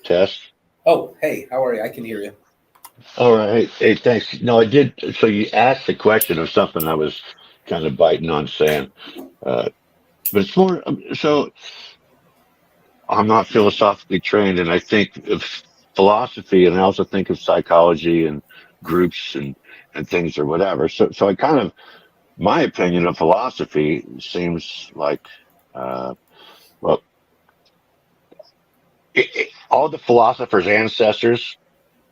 B: Test.
A: Oh, hey, how are you? I can hear you.
B: All right. Hey, thanks. No, I did. So you asked the question of something I was kind of biting on saying, but it's more. So I'm not philosophically trained, and I think of philosophy, and I also think of psychology and groups and things or whatever. So I kind of my opinion of philosophy seems like, uh, well, all the philosophers' ancestors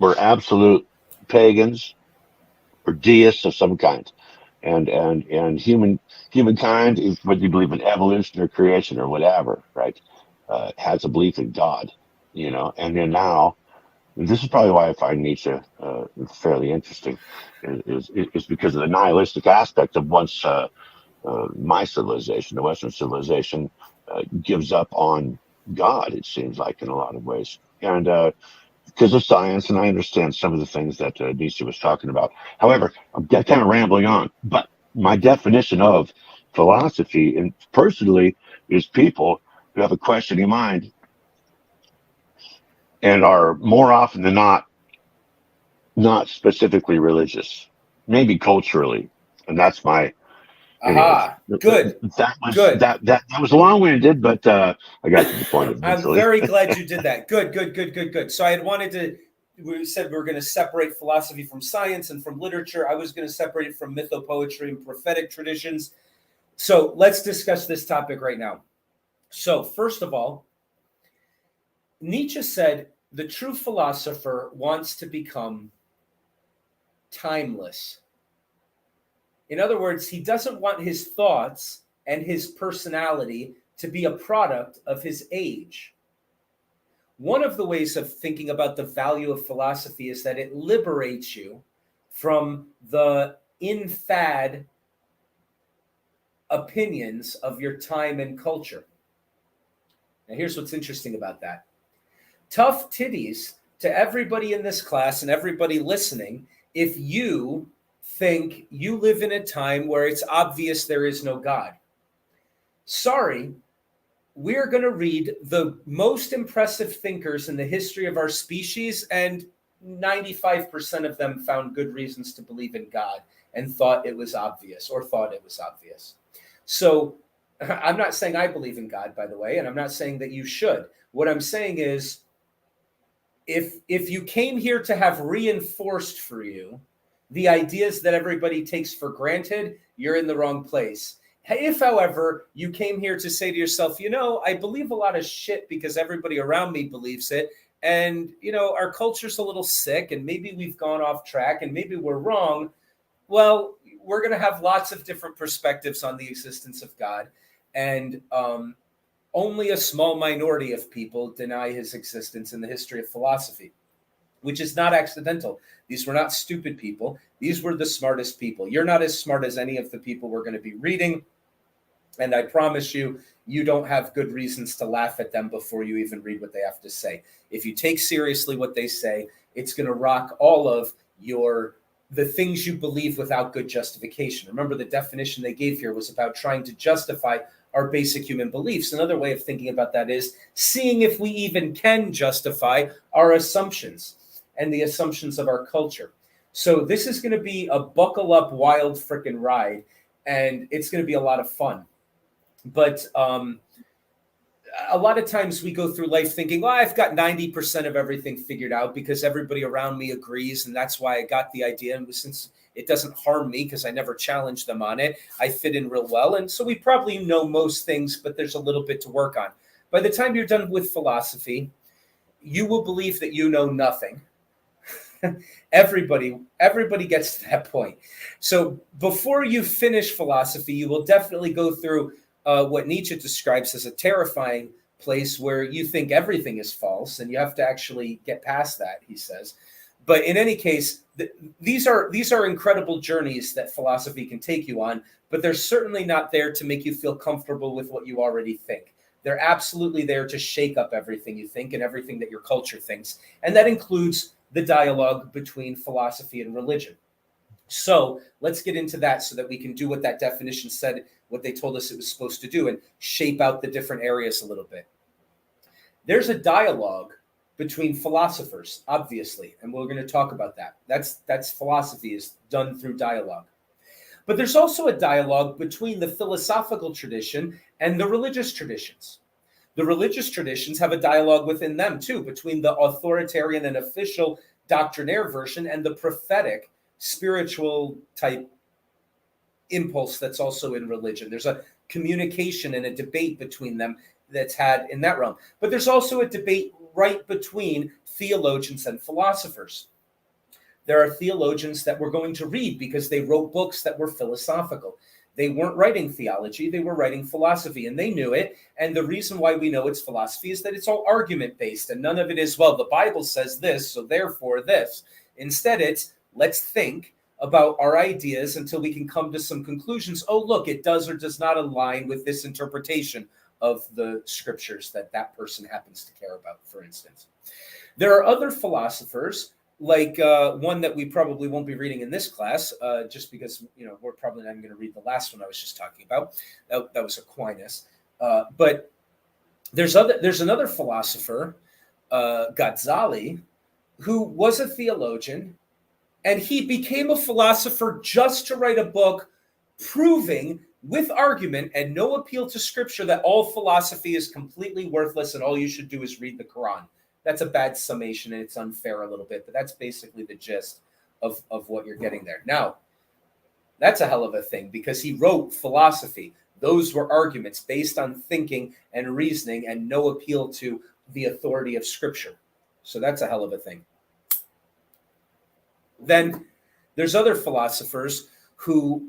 B: were absolute pagans or deists of some kind, and humankind, whether you believe in evolution or creation or whatever, right, has a belief in God, and then now. And this is probably why I find Nietzsche fairly interesting, is because of the nihilistic aspect of once my civilization, the Western civilization, gives up on God, it seems like, in a lot of ways. And because of science, and I understand some of the things that Nietzsche was talking about. However, I'm kind of rambling on, but my definition of philosophy, and personally, is people who have a questioning mind and are more often than not specifically religious, maybe culturally, and that's my. Anyways,
A: Aha, good, good.
B: that was long-winded, but I got to the point
A: I'm
B: eventually.
A: very glad you did that. Good, good, good, good, good. So I had wanted to, we said we were going to separate philosophy from science and from literature. I was going to separate it from mythopoetry and prophetic traditions. So let's discuss this topic right now. So first of all, Nietzsche said the true philosopher wants to become timeless. In other words, he doesn't want his thoughts and his personality to be a product of his age. One of the ways of thinking about the value of philosophy is that it liberates you from the in-fad opinions of your time and culture. Now, here's what's interesting about that. Tough titties to everybody in this class and everybody listening if you think you live in a time where it's obvious there is no God. Sorry, we're going to read the most impressive thinkers in the history of our species, and 95% of them found good reasons to believe in God and thought it was obvious. So I'm not saying I believe in God, by the way, and I'm not saying that you should. What I'm saying is, if you came here to have reinforced for you the ideas that everybody takes for granted, you're in the wrong place. If, however, you came here to say to yourself, I believe a lot of shit because everybody around me believes it, and our culture's a little sick, and maybe we've gone off track, and maybe we're wrong. Well, we're going to have lots of different perspectives on the existence of God, and only a small minority of people deny his existence in the history of philosophy, which is not accidental. These were not stupid people. These were the smartest people. You're not as smart as any of the people we're going to be reading. And I promise you, you don't have good reasons to laugh at them before you even read what they have to say. If you take seriously what they say, it's going to rock all of the things you believe without good justification. Remember, the definition they gave here was about trying to justify our basic human beliefs. Another way of thinking about that is seeing if we even can justify our assumptions and the assumptions of our culture. So this is going to be a buckle up, wild frickin' ride, and it's going to be a lot of fun. But a lot of times we go through life thinking, well, I've got 90% of everything figured out because everybody around me agrees, and that's why I got the idea. And since it doesn't harm me because I never challenge them on it, I fit in real well. And so we probably know most things, but there's a little bit to work on. By the time you're done with philosophy, you will believe that you know nothing. Everybody gets to that point. So before you finish philosophy, you will definitely go through what Nietzsche describes as a terrifying place where you think everything is false, and you have to actually get past that, he says. But in any case, these are incredible journeys that philosophy can take you on, but they're certainly not there to make you feel comfortable with what you already think. They're absolutely there to shake up everything you think and everything that your culture thinks. And that includes the dialogue between philosophy and religion. So let's get into that so that we can do what that definition said, what they told us it was supposed to do, and shape out the different areas a little bit. There's a dialogue between philosophers, obviously, and we're going to talk about that. That's philosophy is done through dialogue. But there's also a dialogue between the philosophical tradition and the religious traditions. The religious traditions have a dialogue within them too, between the authoritarian and official doctrinaire version and the prophetic spiritual type impulse that's also in religion. There's a communication and a debate between them that's had in that realm. But there's also a debate right between theologians and philosophers. There are theologians that we're going to read because they wrote books that were philosophical. They weren't writing theology, they were writing philosophy, and they knew it. And the reason why we know it's philosophy is that it's all argument-based, and none of it is, well, the Bible says this, so therefore this. Instead, it's, let's think about our ideas until we can come to some conclusions. Oh, look, it does or does not align with this interpretation of the scriptures that person happens to care about, for instance. There are other philosophers, like one that we probably won't be reading in this class, just because we're probably not going to read the last one I was just talking about. That was Aquinas. But there's another philosopher, Ghazali, who was a theologian, and he became a philosopher just to write a book proving with argument and no appeal to scripture that all philosophy is completely worthless and all you should do is read the Quran. That's a bad summation and it's unfair a little bit, but that's basically the gist of what you're getting there. Now, that's a hell of a thing because he wrote philosophy. Those were arguments based on thinking and reasoning and no appeal to the authority of scripture. So that's a hell of a thing. Then there's other philosophers who,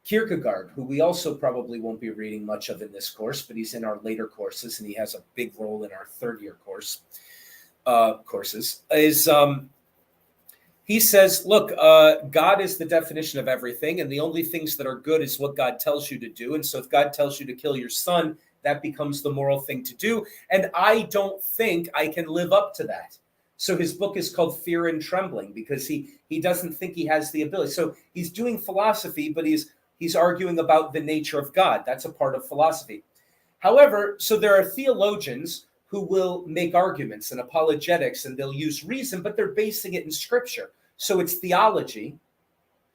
A: Kierkegaard, who we also probably won't be reading much of in this course, but he's in our later courses and he has a big role in our third year courses, he says, look, God is the definition of everything, and the only things that are good is what God tells you to do. And so if God tells you to kill your son, that becomes the moral thing to do. And I don't think I can live up to that. So his book is called Fear and Trembling because he doesn't think he has the ability. So he's doing philosophy, but he's arguing about the nature of God. That's a part of philosophy. However, so there are theologians who will make arguments and apologetics, and they'll use reason, but they're basing it in scripture. So it's theology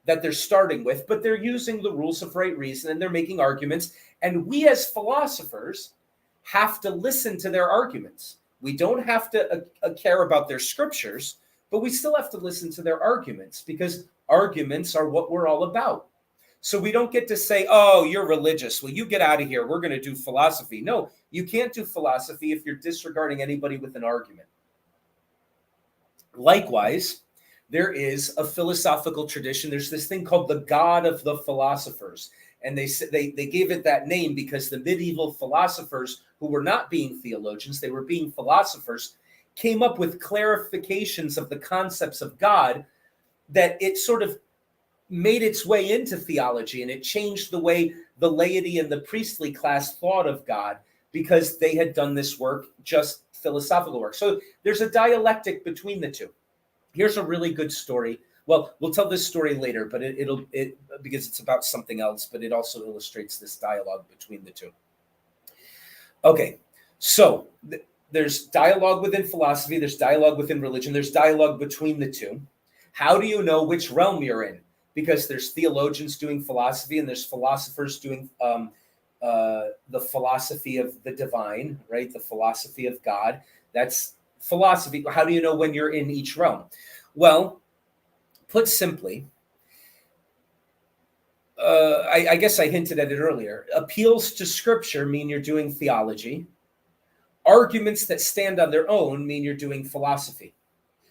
A: that they're starting with, but they're using the rules of right reason and they're making arguments. And we as philosophers have to listen to their arguments. We don't have to care about their scriptures, but we still have to listen to their arguments because arguments are what we're all about. So we don't get to say, oh, you're religious. Well, you get out of here. We're going to do philosophy. No, you can't do philosophy if you're disregarding anybody with an argument. Likewise, there is a philosophical tradition. There's this thing called the God of the philosophers. And they gave it that name because the medieval philosophers, who were not being theologians, they were being philosophers, came up with clarifications of the concepts of God that it sort of made its way into theology, and it changed the way the laity and the priestly class thought of God because they had done this work, just philosophical work. So there's a dialectic between the two. Here's a really good story. Well, we'll tell this story later, but it'll because it's about something else, but it also illustrates this dialogue between the two. Okay, so there's dialogue within philosophy, there's dialogue within religion, there's dialogue between the two. How do you know which realm you're in? Because there's theologians doing philosophy and there's philosophers doing the philosophy of the divine, right? The philosophy of God. That's philosophy. How do you know when you're in each realm? Well, put simply, I guess I hinted at it earlier. Appeals to scripture mean you're doing theology. Arguments that stand on their own mean you're doing philosophy.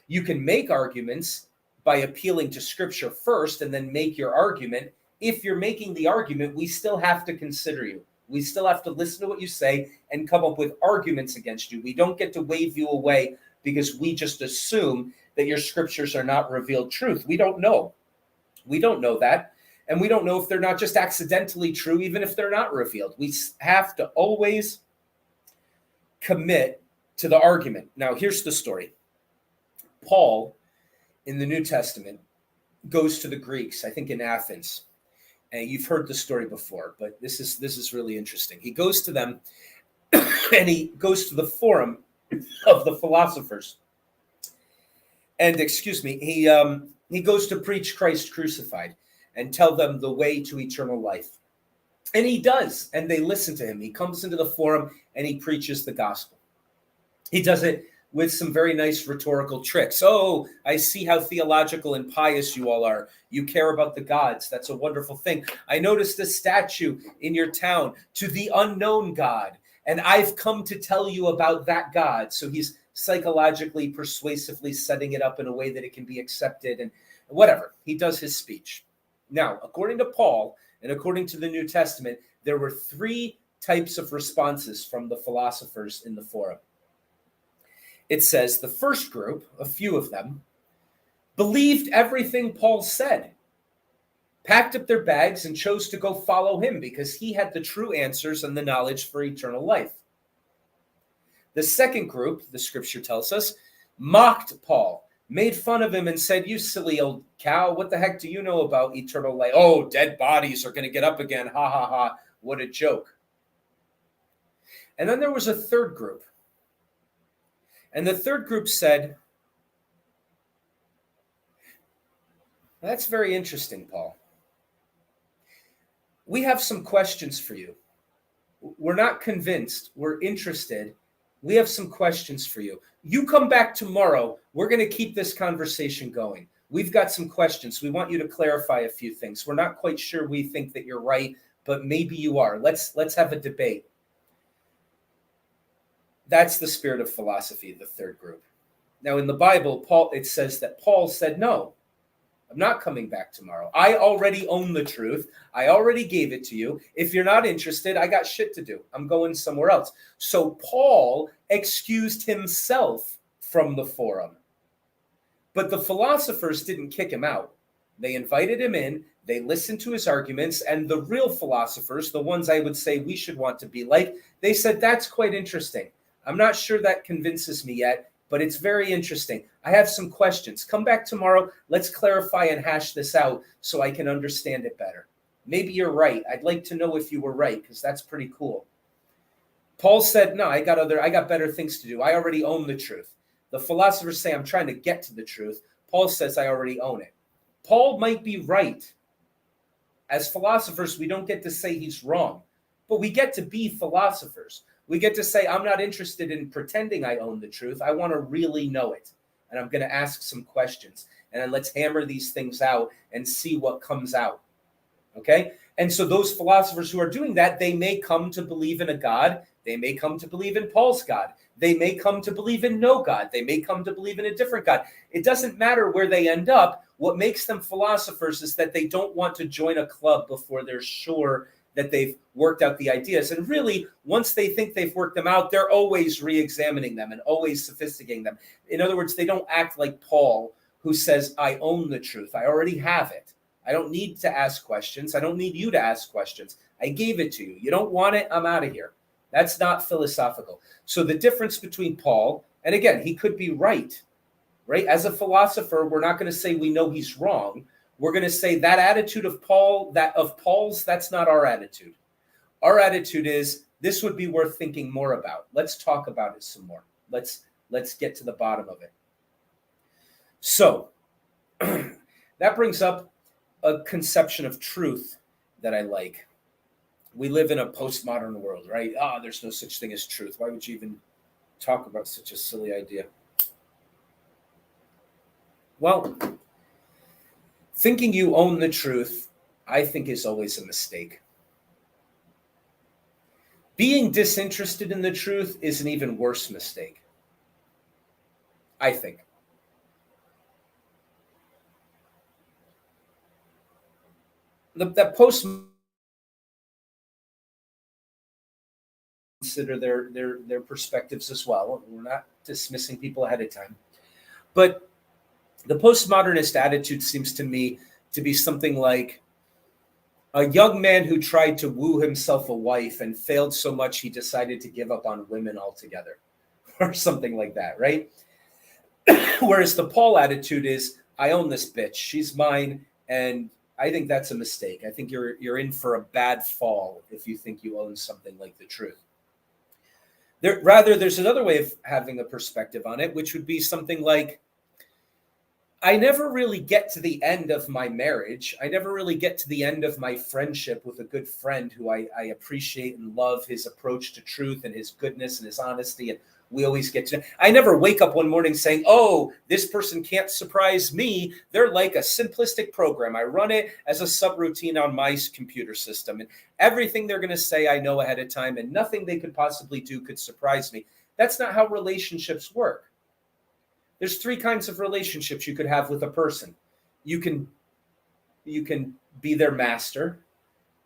A: You can make arguments by appealing to scripture first and then make your argument. If you're making the argument, we still have to consider you. We still have to listen to what you say and come up with arguments against you. We don't get to wave you away because we just assume that your scriptures are not revealed truth. We don't know. We don't know that. And we don't know if they're not just accidentally true, even if they're not revealed. We have to always commit to the argument. Now, here's the story. Paul, in the New Testament, goes to the Greeks, I think in Athens. And you've heard the story before, but this is really interesting. He goes to them and he goes to the forum of the philosophers. And he goes to preach Christ crucified and tell them the way to eternal life. And he does, and they listen to him. He comes into the forum and he preaches the gospel. He does it with some very nice rhetorical tricks. Oh, I see how theological and pious you all are. You care about the gods. That's a wonderful thing. I noticed a statue in your town to the unknown God, and I've come to tell you about that God. So he's psychologically, persuasively setting it up in a way that it can be accepted and whatever. He does his speech. Now, according to Paul and according to the New Testament, there were three types of responses from the philosophers in the forum. It says the first group, a few of them, believed everything Paul said, packed up their bags and chose to go follow him because he had the true answers and the knowledge for eternal life. The second group, the scripture tells us, mocked Paul, made fun of him and said, "You silly old cow, what the heck do you know about eternal life? Oh, dead bodies are going to get up again. Ha, ha, ha. What a joke." And then there was a third group. And the third group said, "That's very interesting, Paul. We have some questions for you. We're not convinced. We're interested. We have some questions for you. You come back tomorrow. We're going to keep this conversation going. We've got some questions. We want you to clarify a few things. We're not quite sure we think that you're right, but maybe you are. Let's have a debate." That's the spirit of philosophy, the third group. Now, in the Bible, it says that Paul said, "No, I'm not coming back tomorrow. I already own the truth. I already gave it to you. If you're not interested, I got shit to do. I'm going somewhere else." So Paul excused himself from the forum. But the philosophers didn't kick him out. They invited him in. They listened to his arguments. And the real philosophers, the ones I would say we should want to be like, they said, "That's quite interesting. I'm not sure that convinces me yet, but it's very interesting. I have some questions. Come back tomorrow. Let's clarify and hash this out so I can understand it better. Maybe you're right. I'd like to know if you were right, because that's pretty cool." Paul said, "No, I got better things to do. I already own the truth." The philosophers say, "I'm trying to get to the truth." Paul says, "I already own it." Paul might be right. As philosophers, we don't get to say he's wrong, but we get to be philosophers. We get to say, "I'm not interested in pretending I own the truth. I want to really know it. And I'm going to ask some questions. And then let's hammer these things out and see what comes out." Okay? And so those philosophers who are doing that, they may come to believe in a God. They may come to believe in Paul's God. They may come to believe in no God. They may come to believe in a different God. It doesn't matter where they end up. What makes them philosophers is that they don't want to join a club before they're sure that they've worked out the ideas. And really, once they think they've worked them out, they're always re-examining them and always sophisticating them. In other words, they don't act like Paul, who says, I own the truth. I already have it. I don't need to ask questions. I don't need you to ask questions. I gave it to you. You don't want it? I'm out of here. That's not philosophical. So the difference between Paul, and again, he could be right? As a philosopher, we're not going to say we know he's wrong. We're going to say that attitude of Paul's, that's not our attitude. Our attitude is, this would be worth thinking more about. Let's talk about it some more. Let's get to the bottom of it. So that brings up a conception of truth that I like. We live in a postmodern world, right? There's no such thing as truth. Why would you even talk about such a silly idea? Well, thinking you own the truth, I think, is always a mistake. Being disinterested in the truth is an even worse mistake, I think. That post consider their perspectives as well. We're not dismissing people ahead of time, but the postmodernist attitude seems to me to be something like a young man who tried to woo himself a wife and failed so much he decided to give up on women altogether, or something like that, right? Whereas the Paul attitude is, I own this bitch, she's mine, and I think that's a mistake. I think you're in for a bad fall if you think you own something like the truth. There's another way of having a perspective on it, which would be something like, I never really get to the end of my marriage. I never really get to the end of my friendship with a good friend who I appreciate and love his approach to truth and his goodness and his honesty. And we always get to, I never wake up one morning saying, oh, this person can't surprise me. They're like a simplistic program. I run it as a subroutine on my computer system. And everything they're going to say, I know ahead of time, and nothing they could possibly do could surprise me. That's not how relationships work. There's three kinds of relationships you could have with a person. You can be their master,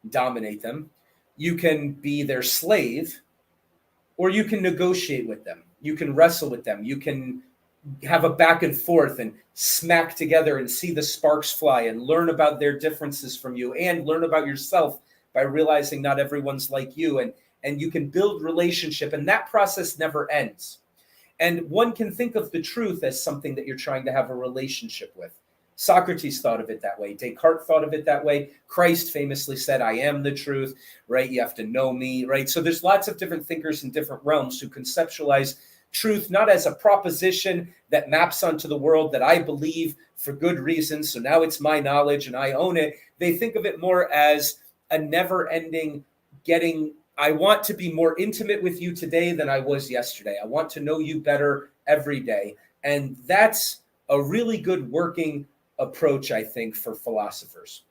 A: dominate them. You can be their slave, or you can negotiate with them. You can wrestle with them. You can have a back and forth and smack together and see the sparks fly and learn about their differences from you and learn about yourself by realizing not everyone's like you. And you can build relationship, and that process never ends. And one can think of the truth as something that you're trying to have a relationship with. Socrates thought of it that way. Descartes thought of it that way. Christ famously said, I am the truth, right? You have to know me, right? So there's lots of different thinkers in different realms who conceptualize truth not as a proposition that maps onto the world that I believe for good reasons. So now it's my knowledge and I own it. They think of it more as a never-ending getting. I want to be more intimate with you today than I was yesterday. I want to know you better every day. And that's a really good working approach, I think, for philosophers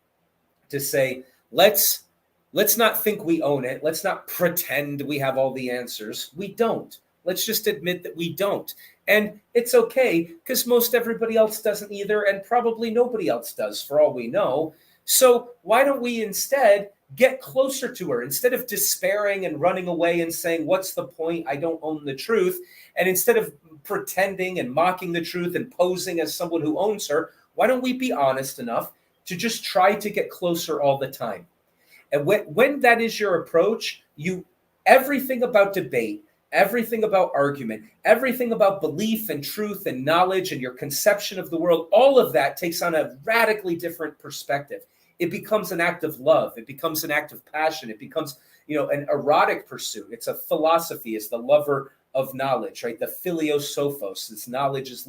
A: to say, let's not think we own it. Let's not pretend we have all the answers. We don't. Let's just admit that we don't. And it's okay, because most everybody else doesn't either, and probably nobody else does for all we know. So why don't we instead get closer to her instead of despairing and running away and saying, what's the point? I don't own the truth. And instead of pretending and mocking the truth and posing as someone who owns her, why don't we be honest enough to just try to get closer all the time? And when that is your approach, everything about debate, everything about argument, everything about belief and truth and knowledge and your conception of the world, all of that takes on a radically different perspective. It becomes an act of love. It becomes an act of passion. It becomes, an erotic pursuit. It's a philosophy. It's the lover of knowledge, right? The philios sophos. This knowledge is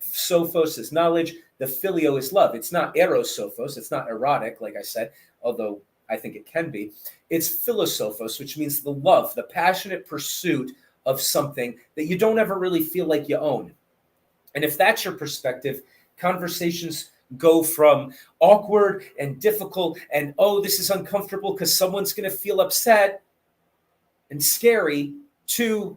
A: sophos is knowledge. The filio is love. It's not eros sophos. It's not erotic, like I said, although I think it can be. It's philosophos, which means the love, the passionate pursuit of something that you don't ever really feel like you own. And if that's your perspective, conversations go from awkward and difficult and, oh, this is uncomfortable because someone's going to feel upset, and scary to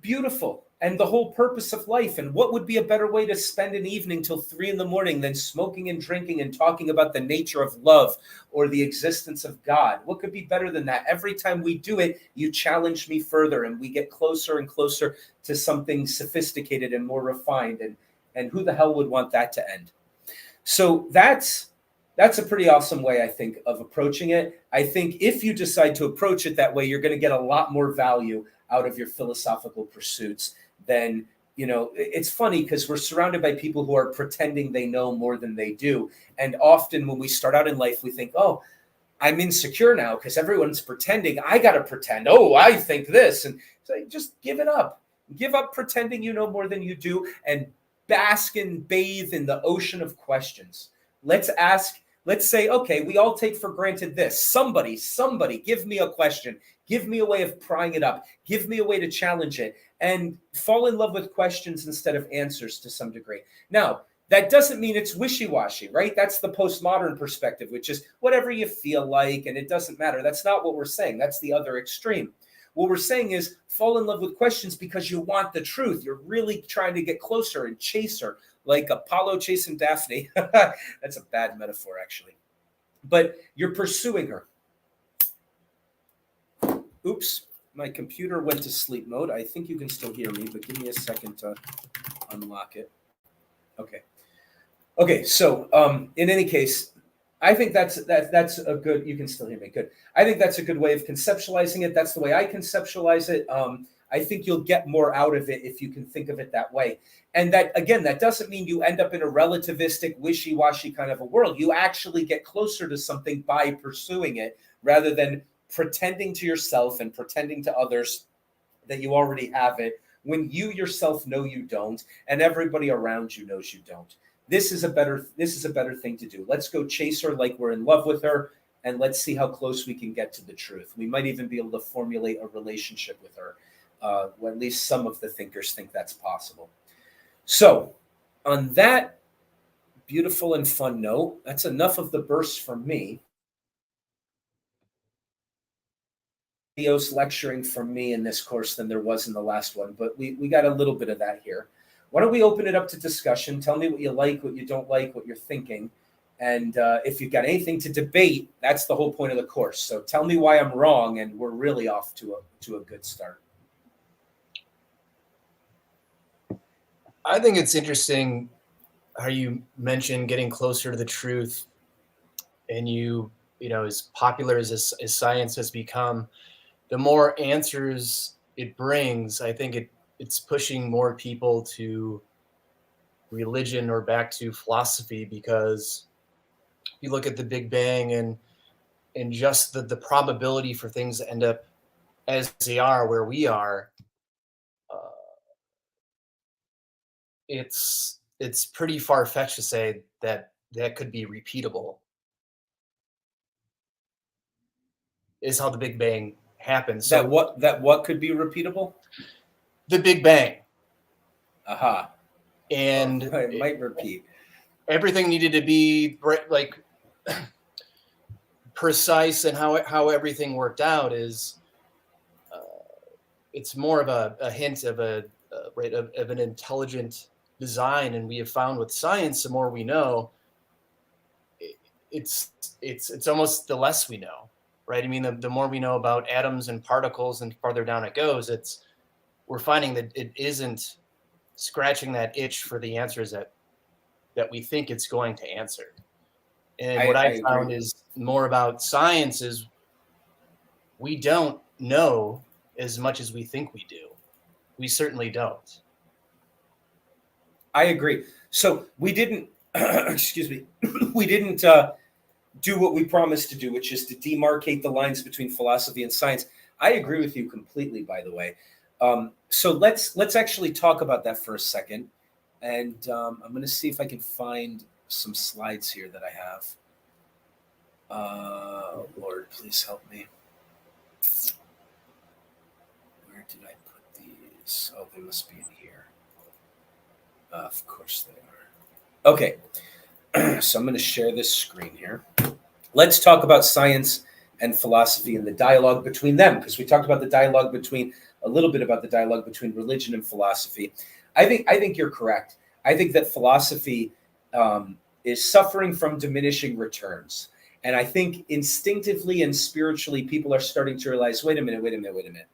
A: beautiful and the whole purpose of life. And what would be a better way to spend an evening till 3 a.m. than smoking and drinking and talking about the nature of love or the existence of God? What could be better than that? Every time we do it, you challenge me further and we get closer and closer to something sophisticated and more refined. And who the hell would want that to end? So that's a pretty awesome way, I think, of approaching it. I think if you decide to approach it that way, you're going to get a lot more value out of your philosophical pursuits than, it's funny because we're surrounded by people who are pretending they know more than they do. And often when we start out in life, we think, oh, I'm insecure now because everyone's pretending. I got to pretend. Oh, I think this. And so just give it up. Give up pretending you know more than you do and bask and bathe in the ocean of questions. Let's say, okay, we all take for granted this. Somebody, give me a question. Give me a way of prying it up. Give me a way to challenge it and fall in love with questions instead of answers to some degree. Now, that doesn't mean it's wishy-washy, right? That's the postmodern perspective, which is whatever you feel like, and it doesn't matter. That's not what we're saying. That's the other extreme. What we're saying is fall in love with questions because you want the truth. You're really trying to get closer and chase her, like Apollo chasing Daphne. That's a bad metaphor, actually. But you're pursuing her. Oops, my computer went to sleep mode. I think you can still hear me, but give me a second to unlock it. Okay, so in any case, I think that's a good, you can still hear me, good. I think that's a good way of conceptualizing it. That's the way I conceptualize it. I think you'll get more out of it if you can think of it that way. And that, again, that doesn't mean you end up in a relativistic, wishy-washy kind of a world. You actually get closer to something by pursuing it rather than pretending to yourself and pretending to others that you already have it when you yourself know you don't and everybody around you knows you don't. This is a better thing to do. Let's go chase her like we're in love with her, and let's see how close we can get to the truth. We might even be able to formulate a relationship with her. Well, at least some of the thinkers think that's possible. So on that beautiful and fun note, that's enough of the burst from me. Videos lecturing from me in this course than there was in the last one, but we got a little bit of that here. Why don't we open it up to discussion? Tell me what you like, what you don't like, what you're thinking. And if you've got anything to debate, that's the whole point of the course. So tell me why I'm wrong, and we're really off to a good start.
C: I think it's interesting how you mentioned getting closer to the truth, and as popular as science has become, the more answers it brings, I think it's pushing more people to religion or back to philosophy, because you look at the Big Bang and just the probability for things to end up as they are where we are. It's pretty far-fetched to say that could be repeatable, is how the Big Bang happened. So
A: that what could be repeatable?
C: The Big Bang.
A: Aha.
C: And
A: it might repeat.
C: Everything needed to be like precise, and how everything worked out is it's more of a hint of of an intelligent design. And we have found with science, the more we know, it's almost the less we know, right? I mean, the more we know about atoms and particles and farther down it goes, we're finding that it isn't scratching that itch for the answers that we think it's going to answer. And what I found is more about science is we don't know as much as we think we do. We certainly don't.
A: I agree. So we didn't, excuse me, we didn't do what we promised to do, which is to demarcate the lines between philosophy and science. I agree with you completely, by the way. So let's actually talk about that for a second. And I'm going to see if I can find some slides here that I have. Lord, please help me. Where did I put these? Oh, they must be in here. Of course they are. Okay. So I'm going to share this screen here. Let's talk about science and philosophy and the dialogue between them, because we talked about the dialogue between a little bit about the dialogue between religion and philosophy. I think you're correct. I think that philosophy is suffering from diminishing returns. And I think instinctively and spiritually, people are starting to realize, wait a minute.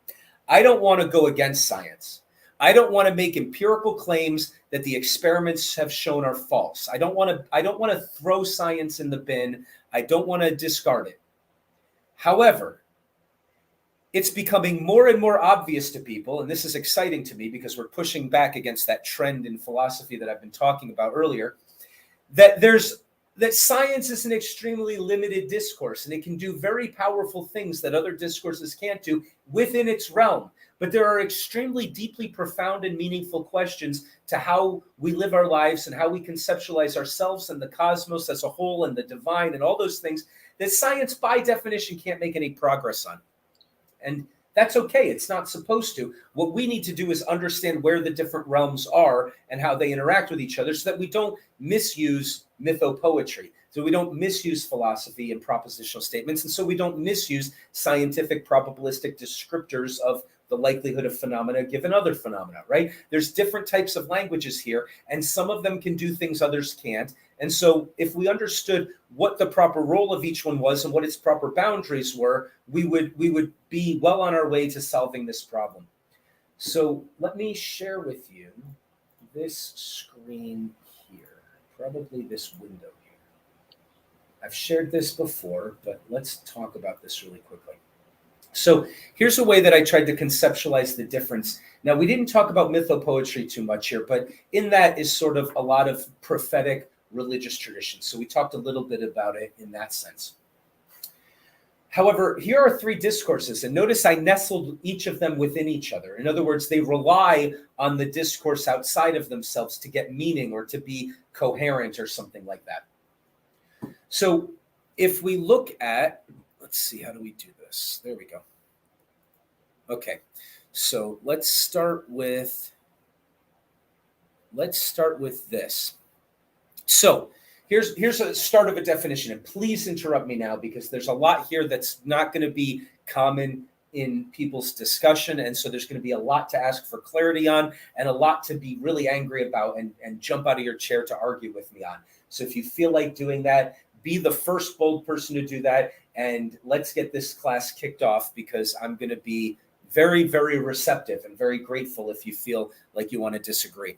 A: I don't want to go against science. I don't want to make empirical claims that the experiments have shown are false. I don't want to throw science in the bin. I don't want to discard it. However, it's becoming more and more obvious to people, and this is exciting to me because we're pushing back against that trend in philosophy that I've been talking about earlier, that science is an extremely limited discourse, and it can do very powerful things that other discourses can't do within its realm. But there are extremely deeply profound and meaningful questions to how we live our lives and how we conceptualize ourselves and the cosmos as a whole and the divine and all those things that science by definition can't make any progress on. And that's okay. It's not supposed to. What we need to do is understand where the different realms are and how they interact with each other so that we don't misuse mythopoetry, so we don't misuse philosophy and propositional statements, and so we don't misuse scientific probabilistic descriptors of the likelihood of phenomena given other phenomena, right? There's different types of languages here, and some of them can do things others can't. And so if we understood what the proper role of each one was and what its proper boundaries were, we would be well on our way to solving this problem. So let me share with you this screen here, probably this window here. I've shared this before, but let's talk about this really quickly. So here's a way that I tried to conceptualize the difference. Now, we didn't talk about mythopoetry too much here, but in that is sort of a lot of prophetic religious traditions. So we talked a little bit about it in that sense. However, here are three discourses, and notice I nestled each of them within each other. In other words, they rely on the discourse outside of themselves to get meaning or to be coherent or something like that. So if we look at, let's see, how do we do this? There we go. Okay, so let's start with this. So here's a start of a definition, and please interrupt me now because there's a lot here that's not going to be common in people's discussion, and so there's going to be a lot to ask for clarity on and a lot to be really angry about and jump out of your chair to argue with me on. So if you feel like doing that, be the first bold person to do that, and let's get this class kicked off because I'm going to be very, very receptive and very grateful if you feel like you want to disagree.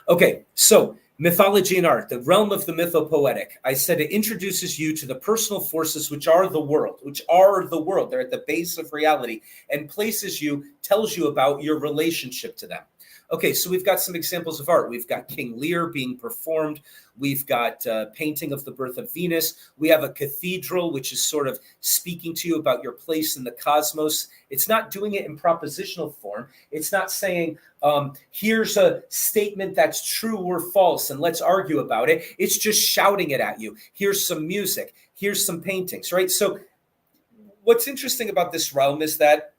A: Okay, so mythology and art, the realm of the mythopoetic. I said it introduces you to the personal forces which are the world. They're at the base of reality and tells you about your relationship to them. Okay, so we've got some examples of art. We've got King Lear being performed. We've got painting of the birth of Venus. We have a cathedral, which is sort of speaking to you about your place in the cosmos. It's not doing it in propositional form. It's not saying, here's a statement that's true or false, and let's argue about it. It's just shouting it at you. Here's some music. Here's some paintings, right? So what's interesting about this realm is that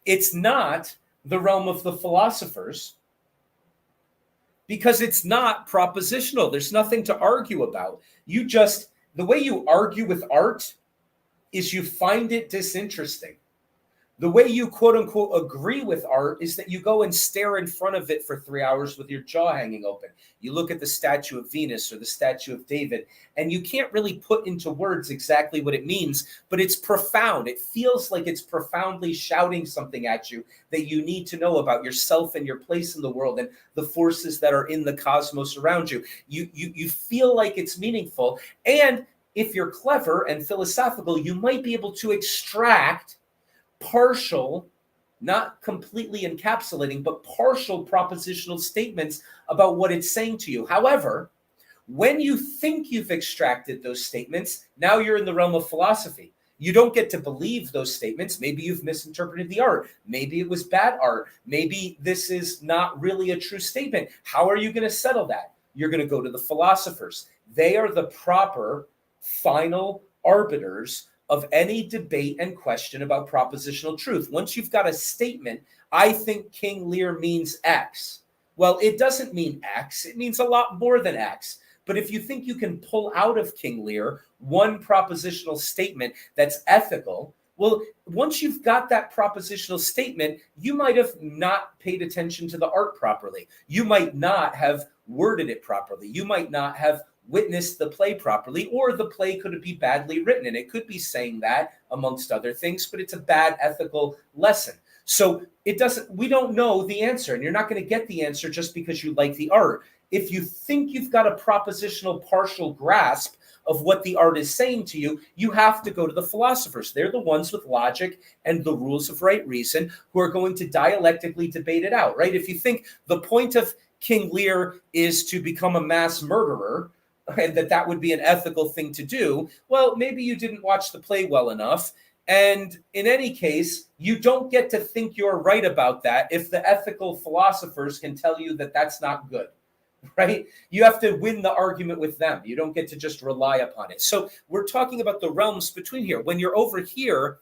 A: it's not the realm of the philosophers, because it's not propositional. There's nothing to argue about. The way you argue with art is you find it disinteresting. The way you quote unquote agree with art is that you go and stare in front of it for 3 hours with your jaw hanging open. You look at the statue of Venus or the statue of David, and you can't really put into words exactly what it means, but it's profound. It feels like it's profoundly shouting something at you that you need to know about yourself and your place in the world and the forces that are in the cosmos around you. You feel like it's meaningful. And if you're clever and philosophical, you might be able to extract partial, not completely encapsulating, but partial propositional statements about what it's saying to you. However, when you think you've extracted those statements, now you're in the realm of philosophy. You don't get to believe those statements. Maybe you've misinterpreted the art. Maybe it was bad art. Maybe this is not really a true statement. How are you going to settle that? You're going to go to the philosophers. They are the proper final arbiters of any debate and question about propositional truth. Once you've got a statement, I think King Lear means X. Well, it doesn't mean X. It means a lot more than X. But if you think you can pull out of King Lear one propositional statement that's ethical, well, once you've got that propositional statement, you might have not paid attention to the art properly. You might not have worded it properly. You might not have witnessed the play properly, or the play could be badly written. And it could be saying that, amongst other things, but it's a bad ethical lesson. So we don't know the answer, and you're not going to get the answer just because you like the art. If you think you've got a propositional partial grasp of what the art is saying to you, you have to go to the philosophers. They're the ones with logic and the rules of right reason who are going to dialectically debate it out, right? If you think the point of King Lear is to become a mass murderer, and that would be an ethical thing to do, well, maybe you didn't watch the play well enough. And in any case, you don't get to think you're right about that if the ethical philosophers can tell you that that's not good, right? You have to win the argument with them. You don't get to just rely upon it. So we're talking about the realms between here. When you're over here,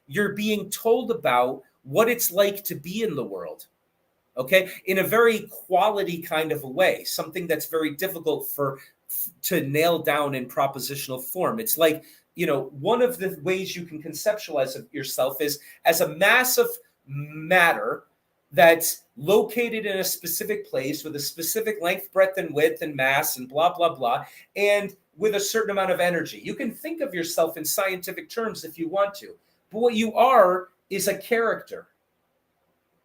A: you're being told about what it's like to be in the world, okay, in a very quality kind of a way, something that's very difficult to nail down in propositional form. It's like, one of the ways you can conceptualize yourself is as a mass of matter that's located in a specific place with a specific length, breadth, and width and mass and blah, blah, blah, and with a certain amount of energy. You can think of yourself in scientific terms if you want to, but what you are is a character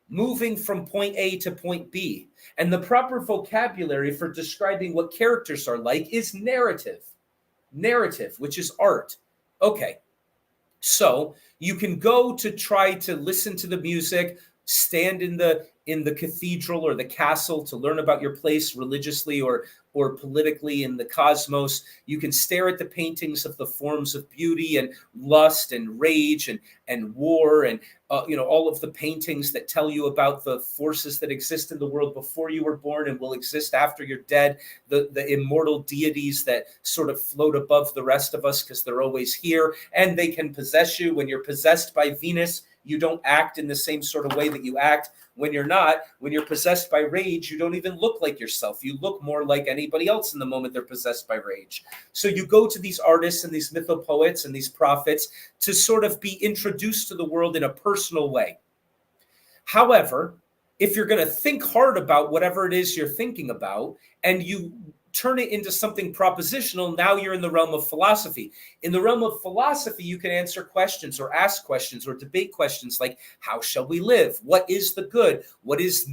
A: moving from point A to point B. And the proper vocabulary for describing what characters are like is narrative, which is art. Okay, so you can go to try to listen to the music, stand in the cathedral or the castle to learn about your place religiously or politically in the cosmos. You can stare at the paintings of the forms of beauty and lust and rage and war and all of the paintings that tell you about the forces that exist in the world before you were born and will exist after you're dead, the immortal deities that sort of float above the rest of us because they're always here, and they can possess you. When you're possessed by Venus, you don't act in the same sort of way that you act when you're not. When you're possessed by rage, you don't even look like yourself. You look more like anybody else in the moment they're possessed by rage. So you go to these artists and these mythopoets and these prophets to sort of be introduced to the world in a personal way. However, if you're going to think hard about whatever it is you're thinking about and you turn it into something propositional, now you're in the realm of philosophy. In the realm of philosophy, you can answer questions or ask questions or debate questions like, how shall we live? What is the good? What is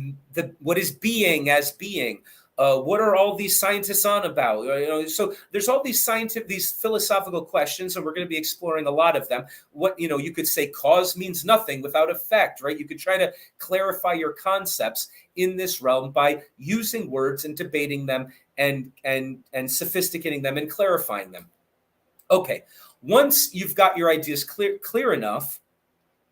A: being as being? What are all these scientists on about? So there's all these philosophical questions, and we're going to be exploring a lot of them. You could say cause means nothing without effect, right? You could try to clarify your concepts in this realm by using words and debating them and sophisticating them and clarifying them. Okay, once you've got your ideas clear enough,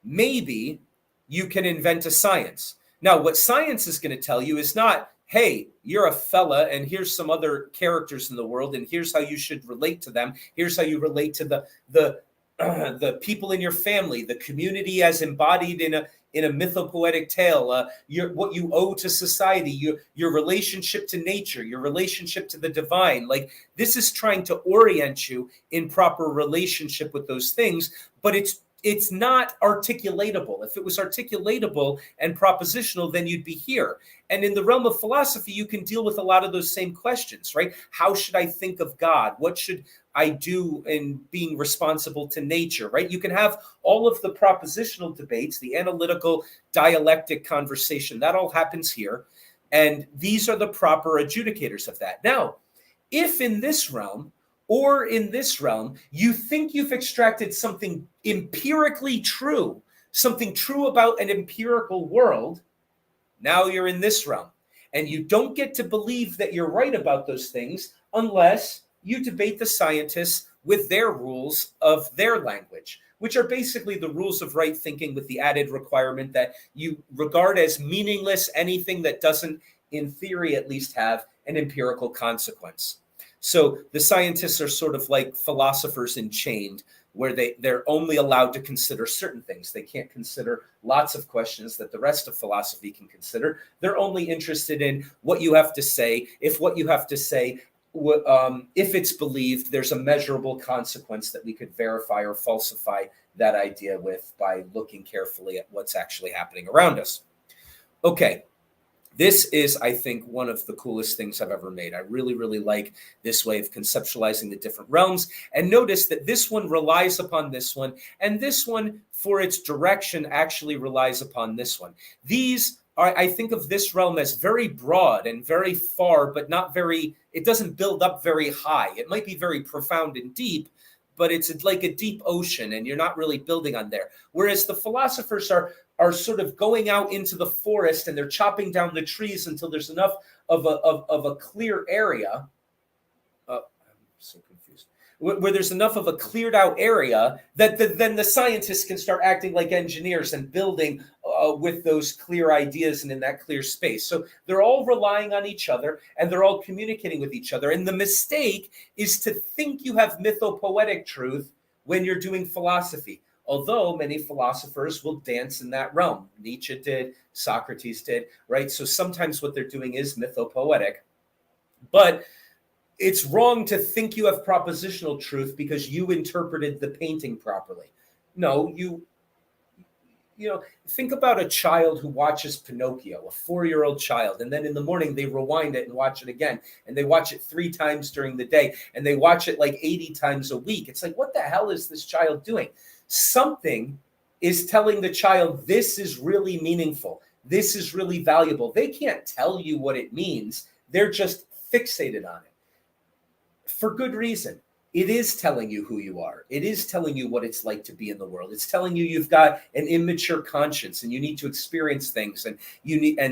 A: maybe you can invent a science. Now, what science is going to tell you is not, hey, you're a fella, and here's some other characters in the world, and here's how you should relate to them. Here's how you relate to the people in your family, the community as embodied in a mythopoetic tale, what you owe to society, your relationship to nature, your relationship to the divine. Like, this is trying to orient you in proper relationship with those things, but it's not articulatable. If it was articulatable and propositional, then you'd be here. And in the realm of philosophy, you can deal with a lot of those same questions, right? How should I think of God? What should I do in being responsible to nature, right? You can have all of the propositional debates, the analytical dialectic conversation. That all happens here. And these are the proper adjudicators of that. Now, if in this realm, or in this realm, you think you've extracted something empirically true, something true about an empirical world, now you're in this realm. And you don't get to believe that you're right about those things unless you debate the scientists with their rules of their language, which are basically the rules of right thinking with the added requirement that you regard as meaningless anything that doesn't, in theory at least, have an empirical consequence. So the scientists are sort of like philosophers enchained, where they're only allowed to consider certain things. They can't consider lots of questions that the rest of philosophy can consider. They're only interested in what you have to say, if what you have to say if it's believed, there's a measurable consequence that we could verify or falsify that idea with by looking carefully at what's actually happening around us. Okay, this is, I think, one of the coolest things I've ever made. I really, really like this way of conceptualizing the different realms. And notice that this one relies upon this one, and this one, for its direction, actually relies upon this one. These are, I think of this realm as very broad and very far, but not very, it doesn't build up very high. It might be very profound and deep, but it's like a deep ocean, and you're not really building on there. Whereas the philosophers are sort of going out into the forest, and they're chopping down the trees until there's enough of a clear area. I'm so confused. Where there's enough of a cleared out area that then the scientists can start acting like engineers and building with those clear ideas and in that clear space. So they're all relying on each other, and they're all communicating with each other. And the mistake is to think you have mythopoetic truth when you're doing philosophy. Although many philosophers will dance in that realm. Nietzsche did, Socrates did, right? So sometimes what they're doing is mythopoetic. But it's wrong to think you have propositional truth because you interpreted the painting properly. No, you think about a child who watches Pinocchio, a 4-year-old child, and then in the morning they rewind it and watch it again, and they watch it 3 times during the day, and they watch it like 80 times a week. It's like, what the hell is this child doing? Something is telling the child, this is really meaningful. This is really valuable. They can't tell you what it means. They're just fixated on it. For good reason. It is telling you who you are. It is telling you what it's like to be in the world. It's telling you you've got an immature conscience and you need to experience things, and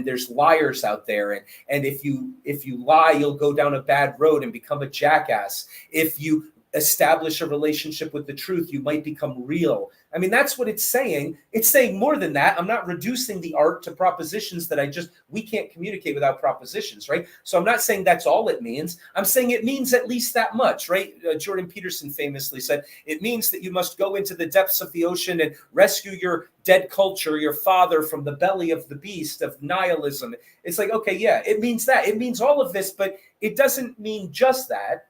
A: there's liars out there, and if you lie, you'll go down a bad road and become a jackass. If you establish a relationship with the truth, you might become real. I mean, that's what it's saying. It's saying more than that. I'm not reducing the art to propositions that we can't communicate without propositions, right? So I'm not saying that's all it means. I'm saying it means at least that much, right? Jordan Peterson famously said, it means that you must go into the depths of the ocean and rescue your dead culture, your father, from the belly of the beast of nihilism. It's like, okay, yeah, it means that. It means all of this, but it doesn't mean just that.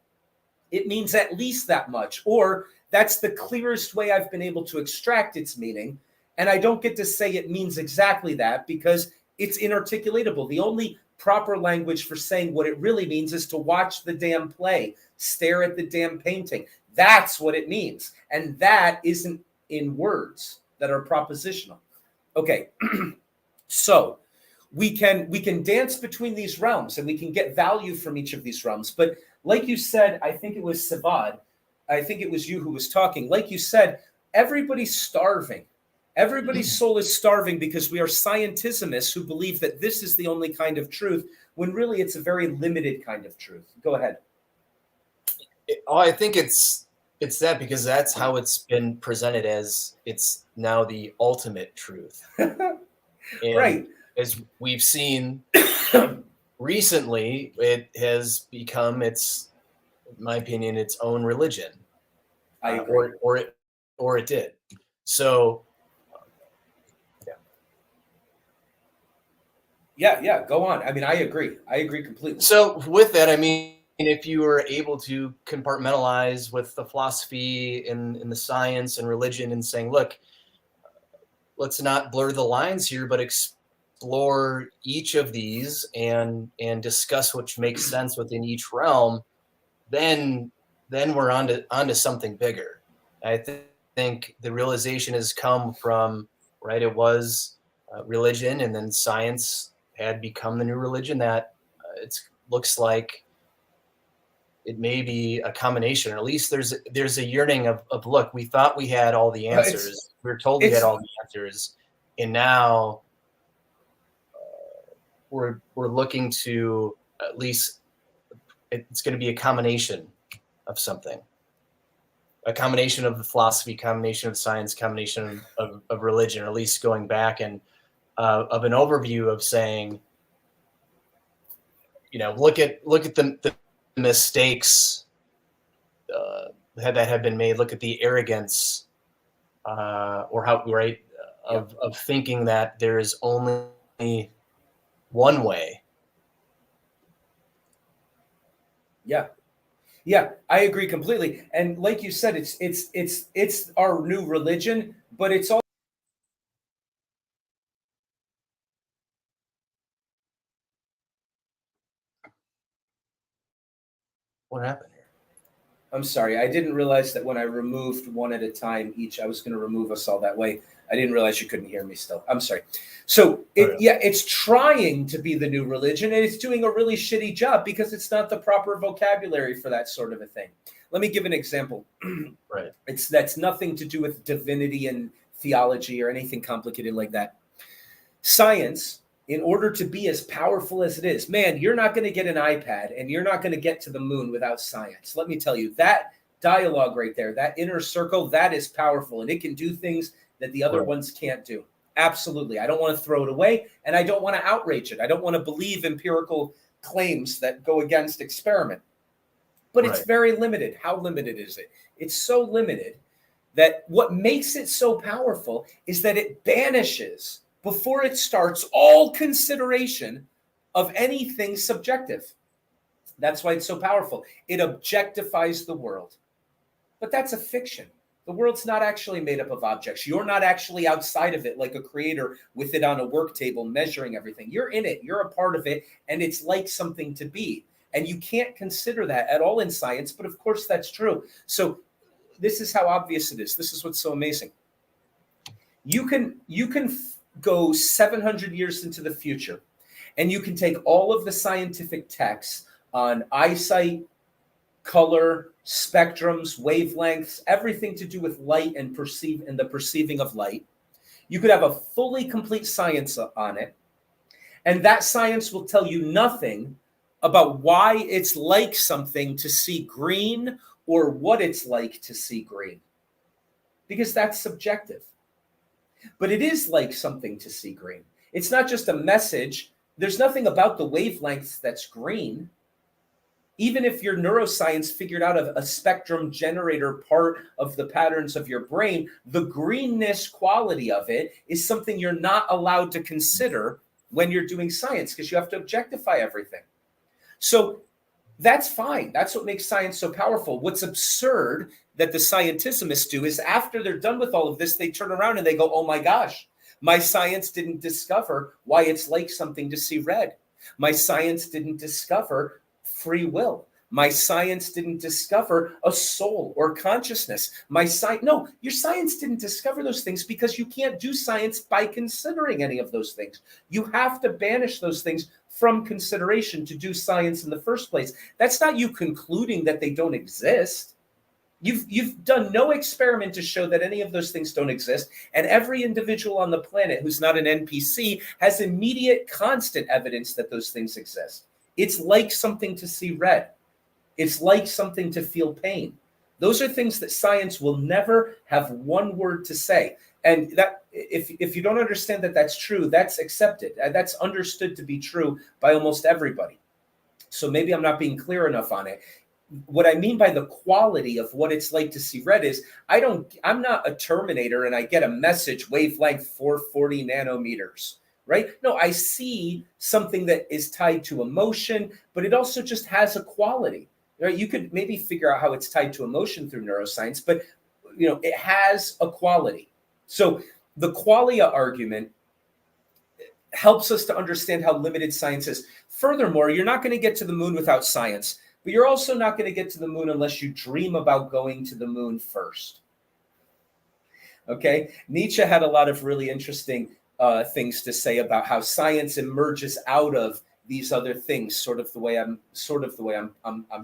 A: It means at least that much, or that's the clearest way I've been able to extract its meaning. And I don't get to say it means exactly that because it's inarticulatable. The only proper language for saying what it really means is to watch the damn play, stare at the damn painting. That's what it means. And that isn't in words that are propositional. Okay, so we can dance between these realms and we can get value from each of these realms. But like you said, I think it was Savad, I think it was you who was talking. Like you said, everybody's starving. Everybody's soul is starving because we are scientismists who believe that this is the only kind of truth, when really it's a very limited kind of truth. Go ahead.
C: I think it's that because that's how it's been presented as it's now the ultimate truth.
A: Right.
C: As we've seen recently, it has become in my opinion, its own religion.
A: I agree.
C: Or it did. So
A: Yeah, go on. I mean, I agree completely.
C: So with that, I mean, if you were able to compartmentalize with the philosophy and the science and religion and saying, look, let's not blur the lines here, but explore each of these and discuss which makes sense within each realm, then we're onto something bigger. I think the realization has come from, right, it was religion, and then science had become the new religion, that it looks like it may be a combination, or at least there's a yearning of look, we thought we had all the answers. We were told we had all the answers, and now we're looking to, at least it's going to be a combination of something, a combination of the philosophy, combination of science, combination of religion, or at least going back and of an overview of saying, look at the mistakes that have been made. Look at the arrogance, or how, right, of thinking that there is only one way.
A: Yeah. Yeah, I agree completely. And like you said, it's our new religion, but it's all.
C: What happened here?
A: I'm sorry, I didn't realize that when I removed one at a time each, I was going to remove us all that way. I didn't realize you couldn't hear me still. I'm sorry. So yeah, it's trying to be the new religion, and it's doing a really shitty job because it's not the proper vocabulary for that sort of a thing. Let me give an example.
C: Right.
A: That's nothing to do with divinity and theology or anything complicated like that. Science, in order to be as powerful as it is, man, you're not going to get an iPad and you're not going to get to the moon without science. Let me tell you, that dialogue right there, that inner circle, that is powerful, and it can do things that the other ones can't do. Absolutely. I don't want to throw it away, and I don't want to outrage it. I don't want to believe empirical claims that go against experiment. But it's very limited. How limited is it? It's so limited that what makes it so powerful is that it banishes, before it starts, all consideration of anything subjective. That's why it's so powerful. It objectifies the world. But that's a fiction. The world's not actually made up of objects. You're not actually outside of it like a creator with it on a work table measuring everything. You're in it. You're a part of it. And it's like something to be. And you can't consider that at all in science. But of course, that's true. So this is how obvious it is. This is what's so amazing. You can go 700 years into the future, and you can take all of the scientific texts on eyesight, color, spectrums, wavelengths, everything to do with light and the perceiving of light. You could have a fully complete science on it, and that science will tell you nothing about why it's like something to see green or what it's like to see green, because that's subjective. But it is like something to see green. It's not just a message. There's nothing about the wavelengths that's green. Even if your neuroscience figured out a spectrum generator part of the patterns of your brain, the greenness quality of it is something you're not allowed to consider when you're doing science, because you have to objectify everything. So that's fine. That's what makes science so powerful. What's absurd that the scientissimists do is after they're done with all of this, they turn around and they go, oh my gosh, my science didn't discover why it's like something to see red. My science didn't discover free will. My science didn't discover a soul or consciousness. No, your science didn't discover those things because you can't do science by considering any of those things. You have to banish those things from consideration to do science in the first place. That's not you concluding that they don't exist. You've done no experiment to show that any of those things don't exist. And every individual on the planet who's not an NPC has immediate, constant evidence that those things exist. It's like something to see red. It's like something to feel pain. Those are things that science will never have one word to say. And that if you don't understand that that's true, that's accepted. That's understood to be true by almost everybody. So maybe I'm not being clear enough on it. What I mean by the quality of what it's like to see red is I'm not a Terminator and I get a message wavelength 440 nanometers, right? No, I see something that is tied to emotion, but it also just has a quality, right? You could maybe figure out how it's tied to emotion through neuroscience, but it has a quality. So the qualia argument helps us to understand how limited science is. Furthermore, you're not going to get to the moon without science. But you're also not going to get to the moon unless you dream about going to the moon first. Okay? Nietzsche had a lot of really interesting things to say about how science emerges out of these other things, sort of the way I'm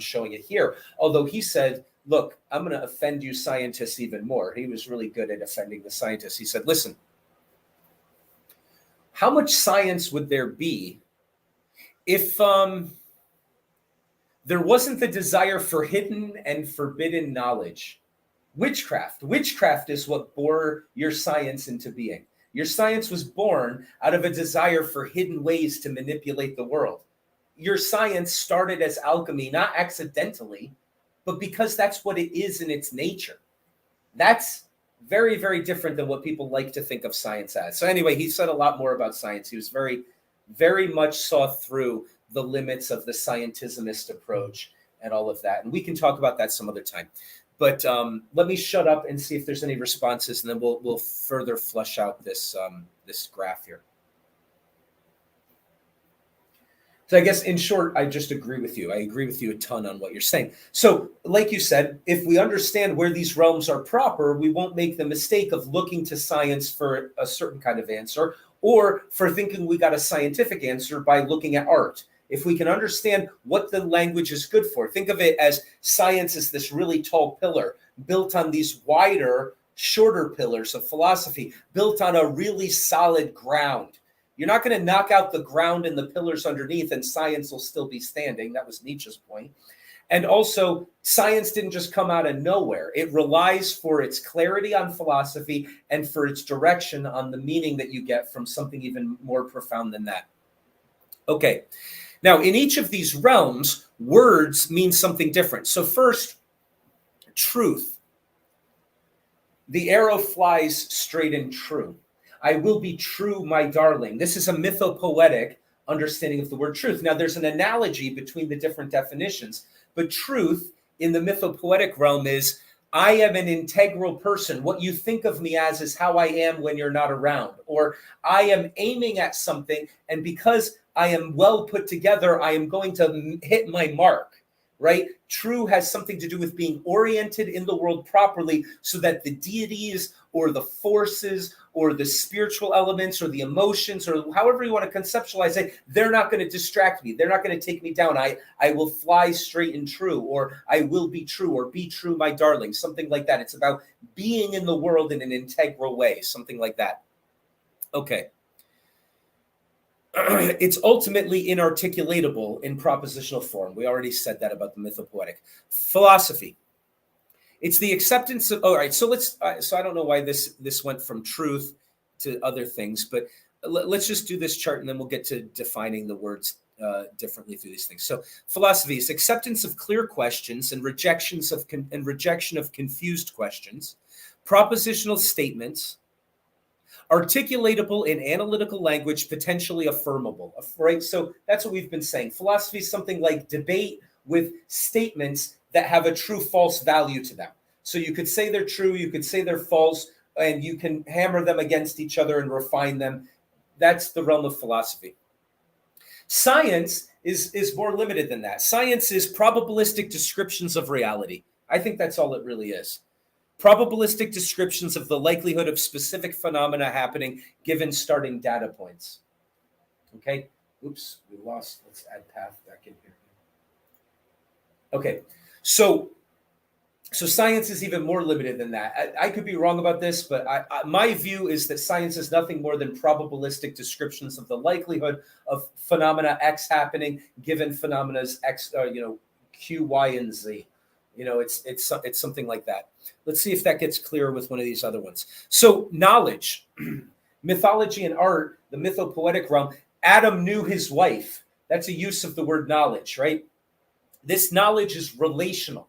A: showing it here. Although he said, look, I'm going to offend you scientists even more. He was really good at offending the scientists. He said, listen, how much science would there be if there wasn't the desire for hidden and forbidden knowledge? Witchcraft is what bore your science into being. Your science was born out of a desire for hidden ways to manipulate the world. Your science started as alchemy, not accidentally, but because that's what it is in its nature. That's very, very different than what people like to think of science as. So anyway, he said a lot more about science. He was very, very much saw through the limits of the scientismist approach. and all of that. And we can talk about that some other time. But let me shut up and see if there's any responses, and then we'll further flesh out this this graph here. So I guess in short, I just agree with you. I agree with you a ton on what you're saying. So like you said, if we understand where these realms are proper, we won't make the mistake of looking to science for a certain kind of answer, or for thinking we got a scientific answer by looking at art. If we can understand what the language is good for, think of it as science is this really tall pillar built on these wider, shorter pillars of philosophy, built on a really solid ground. You're not going to knock out the ground and the pillars underneath, and science will still be standing. That was Nietzsche's point. And also, science didn't just come out of nowhere. It relies for its clarity on philosophy and for its direction on the meaning that you get from something even more profound than that. Okay. Now, in each of these realms, words mean something different. So first, truth. The arrow flies straight and true. I will be true, my darling. This is a mythopoetic understanding of the word truth. Now, there's an analogy between the different definitions, but truth in the mythopoetic realm is I am an integral person. What you think of me as is how I am when you're not around. Or I am aiming at something, and because I am well put together, I am going to hit my mark. Right? True has something to do with being oriented in the world properly so that the deities or the forces or the spiritual elements or the emotions or however you want to conceptualize it, they're not going to distract me. They're not going to take me down. I will fly straight and true, or I will be true, or be true, my darling, something like that. It's about being in the world in an integral way, something like that. Okay. It's ultimately inarticulatable in propositional form. We already said that about the mythopoetic. Philosophy. It's the acceptance of, all right, so so I don't know why this went from truth to other things, but let's just do this chart and then we'll get to defining the words differently through these things. So philosophy is acceptance of clear questions and rejection of confused questions, propositional statements, articulatable in analytical language, potentially affirmable, right? So that's what we've been saying. Philosophy is something like debate with statements that have a true false value to them. So you could say they're true, you could say they're false, and you can hammer them against each other and refine them. That's the realm of philosophy. Science is more limited than that. Science is probabilistic descriptions of reality. I think that's all it really is. Probabilistic descriptions of the likelihood of specific phenomena happening given starting data points. Okay. Oops, we lost. Let's add path back in here. Okay. So science is even more limited than that. I could be wrong about this, but my view is that science is nothing more than probabilistic descriptions of the likelihood of phenomena X happening given phenomena X, Q, Y, and Z. It's something like that. Let's see if that gets clearer with one of these other ones. So knowledge, mythology and art, the mythopoetic realm. Adam knew his wife. That's a use of the word knowledge, right? This knowledge is relational.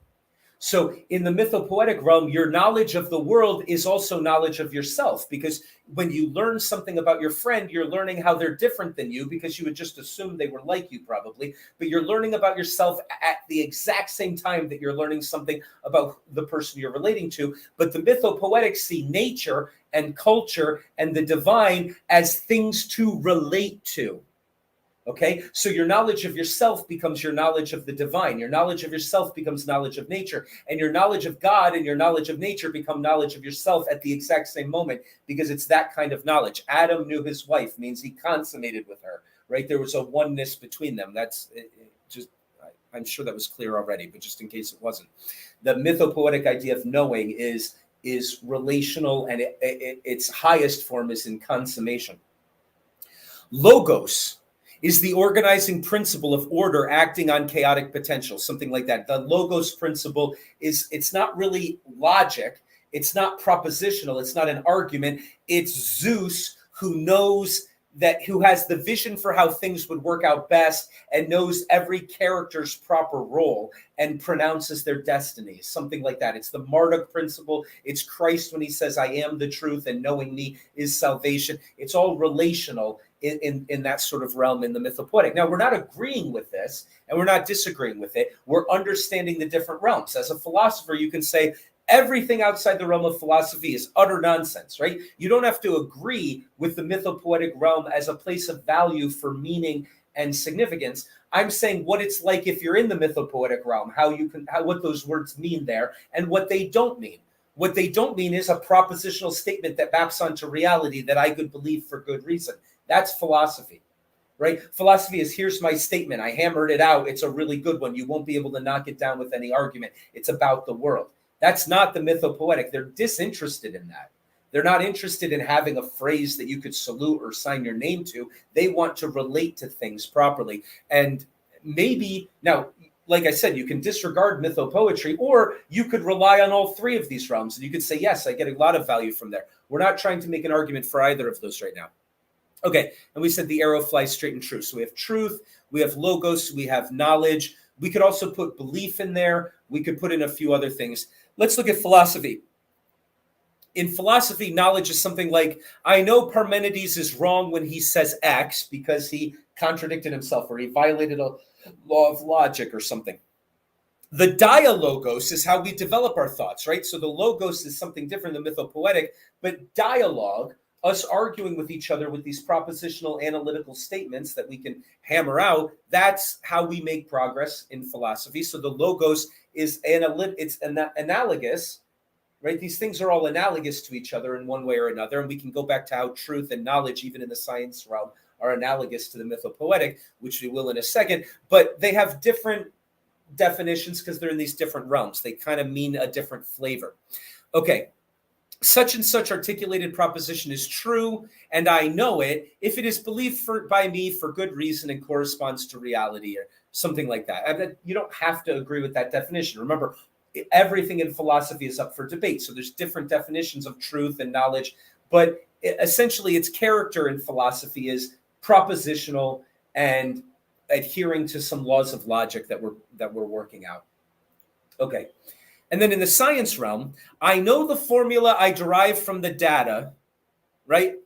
A: So in the mythopoetic realm, your knowledge of the world is also knowledge of yourself, because when you learn something about your friend, you're learning how they're different than you, because you would just assume they were like you probably, but you're learning about yourself at the exact same time that you're learning something about the person you're relating to. But the mythopoetic see nature and culture and the divine as things to relate to. Okay, so your knowledge of yourself becomes your knowledge of the divine. Your knowledge of yourself becomes knowledge of nature. And your knowledge of God and your knowledge of nature become knowledge of yourself at the exact same moment, because it's that kind of knowledge. Adam knew his wife means he consummated with her, right? There was a oneness between them. I'm sure that was clear already, but just in case it wasn't. The mythopoetic idea of knowing is relational, and its highest form is in consummation. Logos is the organizing principle of order acting on chaotic potential, something like that. The logos principle it's not really logic. It's not propositional. It's not an argument. It's Zeus who has the vision for how things would work out best and knows every character's proper role and pronounces their destinies, something like that. It's the Marduk principle. It's Christ when he says, I am the truth and knowing me is salvation. It's all relational. in that sort of realm in the mythopoetic. Now, we're not agreeing with this and we're not disagreeing with it. We're understanding the different realms. As a philosopher, you can say everything outside the realm of philosophy is utter nonsense, right? You don't have to agree with the mythopoetic realm as a place of value for meaning and significance. I'm saying what it's like if you're in the mythopoetic realm, what those words mean there and what they don't mean. What they don't mean is a propositional statement that maps onto reality that I could believe for good reason. That's philosophy, right? Philosophy is, here's my statement. I hammered it out. It's a really good one. You won't be able to knock it down with any argument. It's about the world. That's not the mythopoetic. They're disinterested in that. They're not interested in having a phrase that you could salute or sign your name to. They want to relate to things properly. And maybe now, like I said, you can disregard mythopoetry, or you could rely on all three of these realms. And you could say, yes, I get a lot of value from there. We're not trying to make an argument for either of those right now. Okay, and we said the arrow flies straight and true. So we have truth, we have logos, we have knowledge. We could also put belief in there. We could put in a few other things. Let's look at philosophy. In philosophy, knowledge is something like, I know Parmenides is wrong when he says X because he contradicted himself or he violated a law of logic or something. The dialogos is how we develop our thoughts, right? So the logos is something different than mythopoetic, but dialogue, us arguing with each other with these propositional analytical statements that we can hammer out, that's how we make progress in philosophy. So the logos is analogous, right? These things are all analogous to each other in one way or another. And we can go back to how truth and knowledge, even in the science realm, are analogous to the mythopoetic, which we will in a second. But they have different definitions because they're in these different realms. They kind of mean a different flavor. Okay. Such and such articulated proposition is true, and I know it if it is believed by me for good reason and corresponds to reality, or something like that. You don't have to agree with that definition. Remember, everything in philosophy is up for debate. So there's different definitions of truth and knowledge, but essentially its character in philosophy is propositional and adhering to some laws of logic that we're working out. Okay. And then in the science realm, I know the formula I derive from the data, right?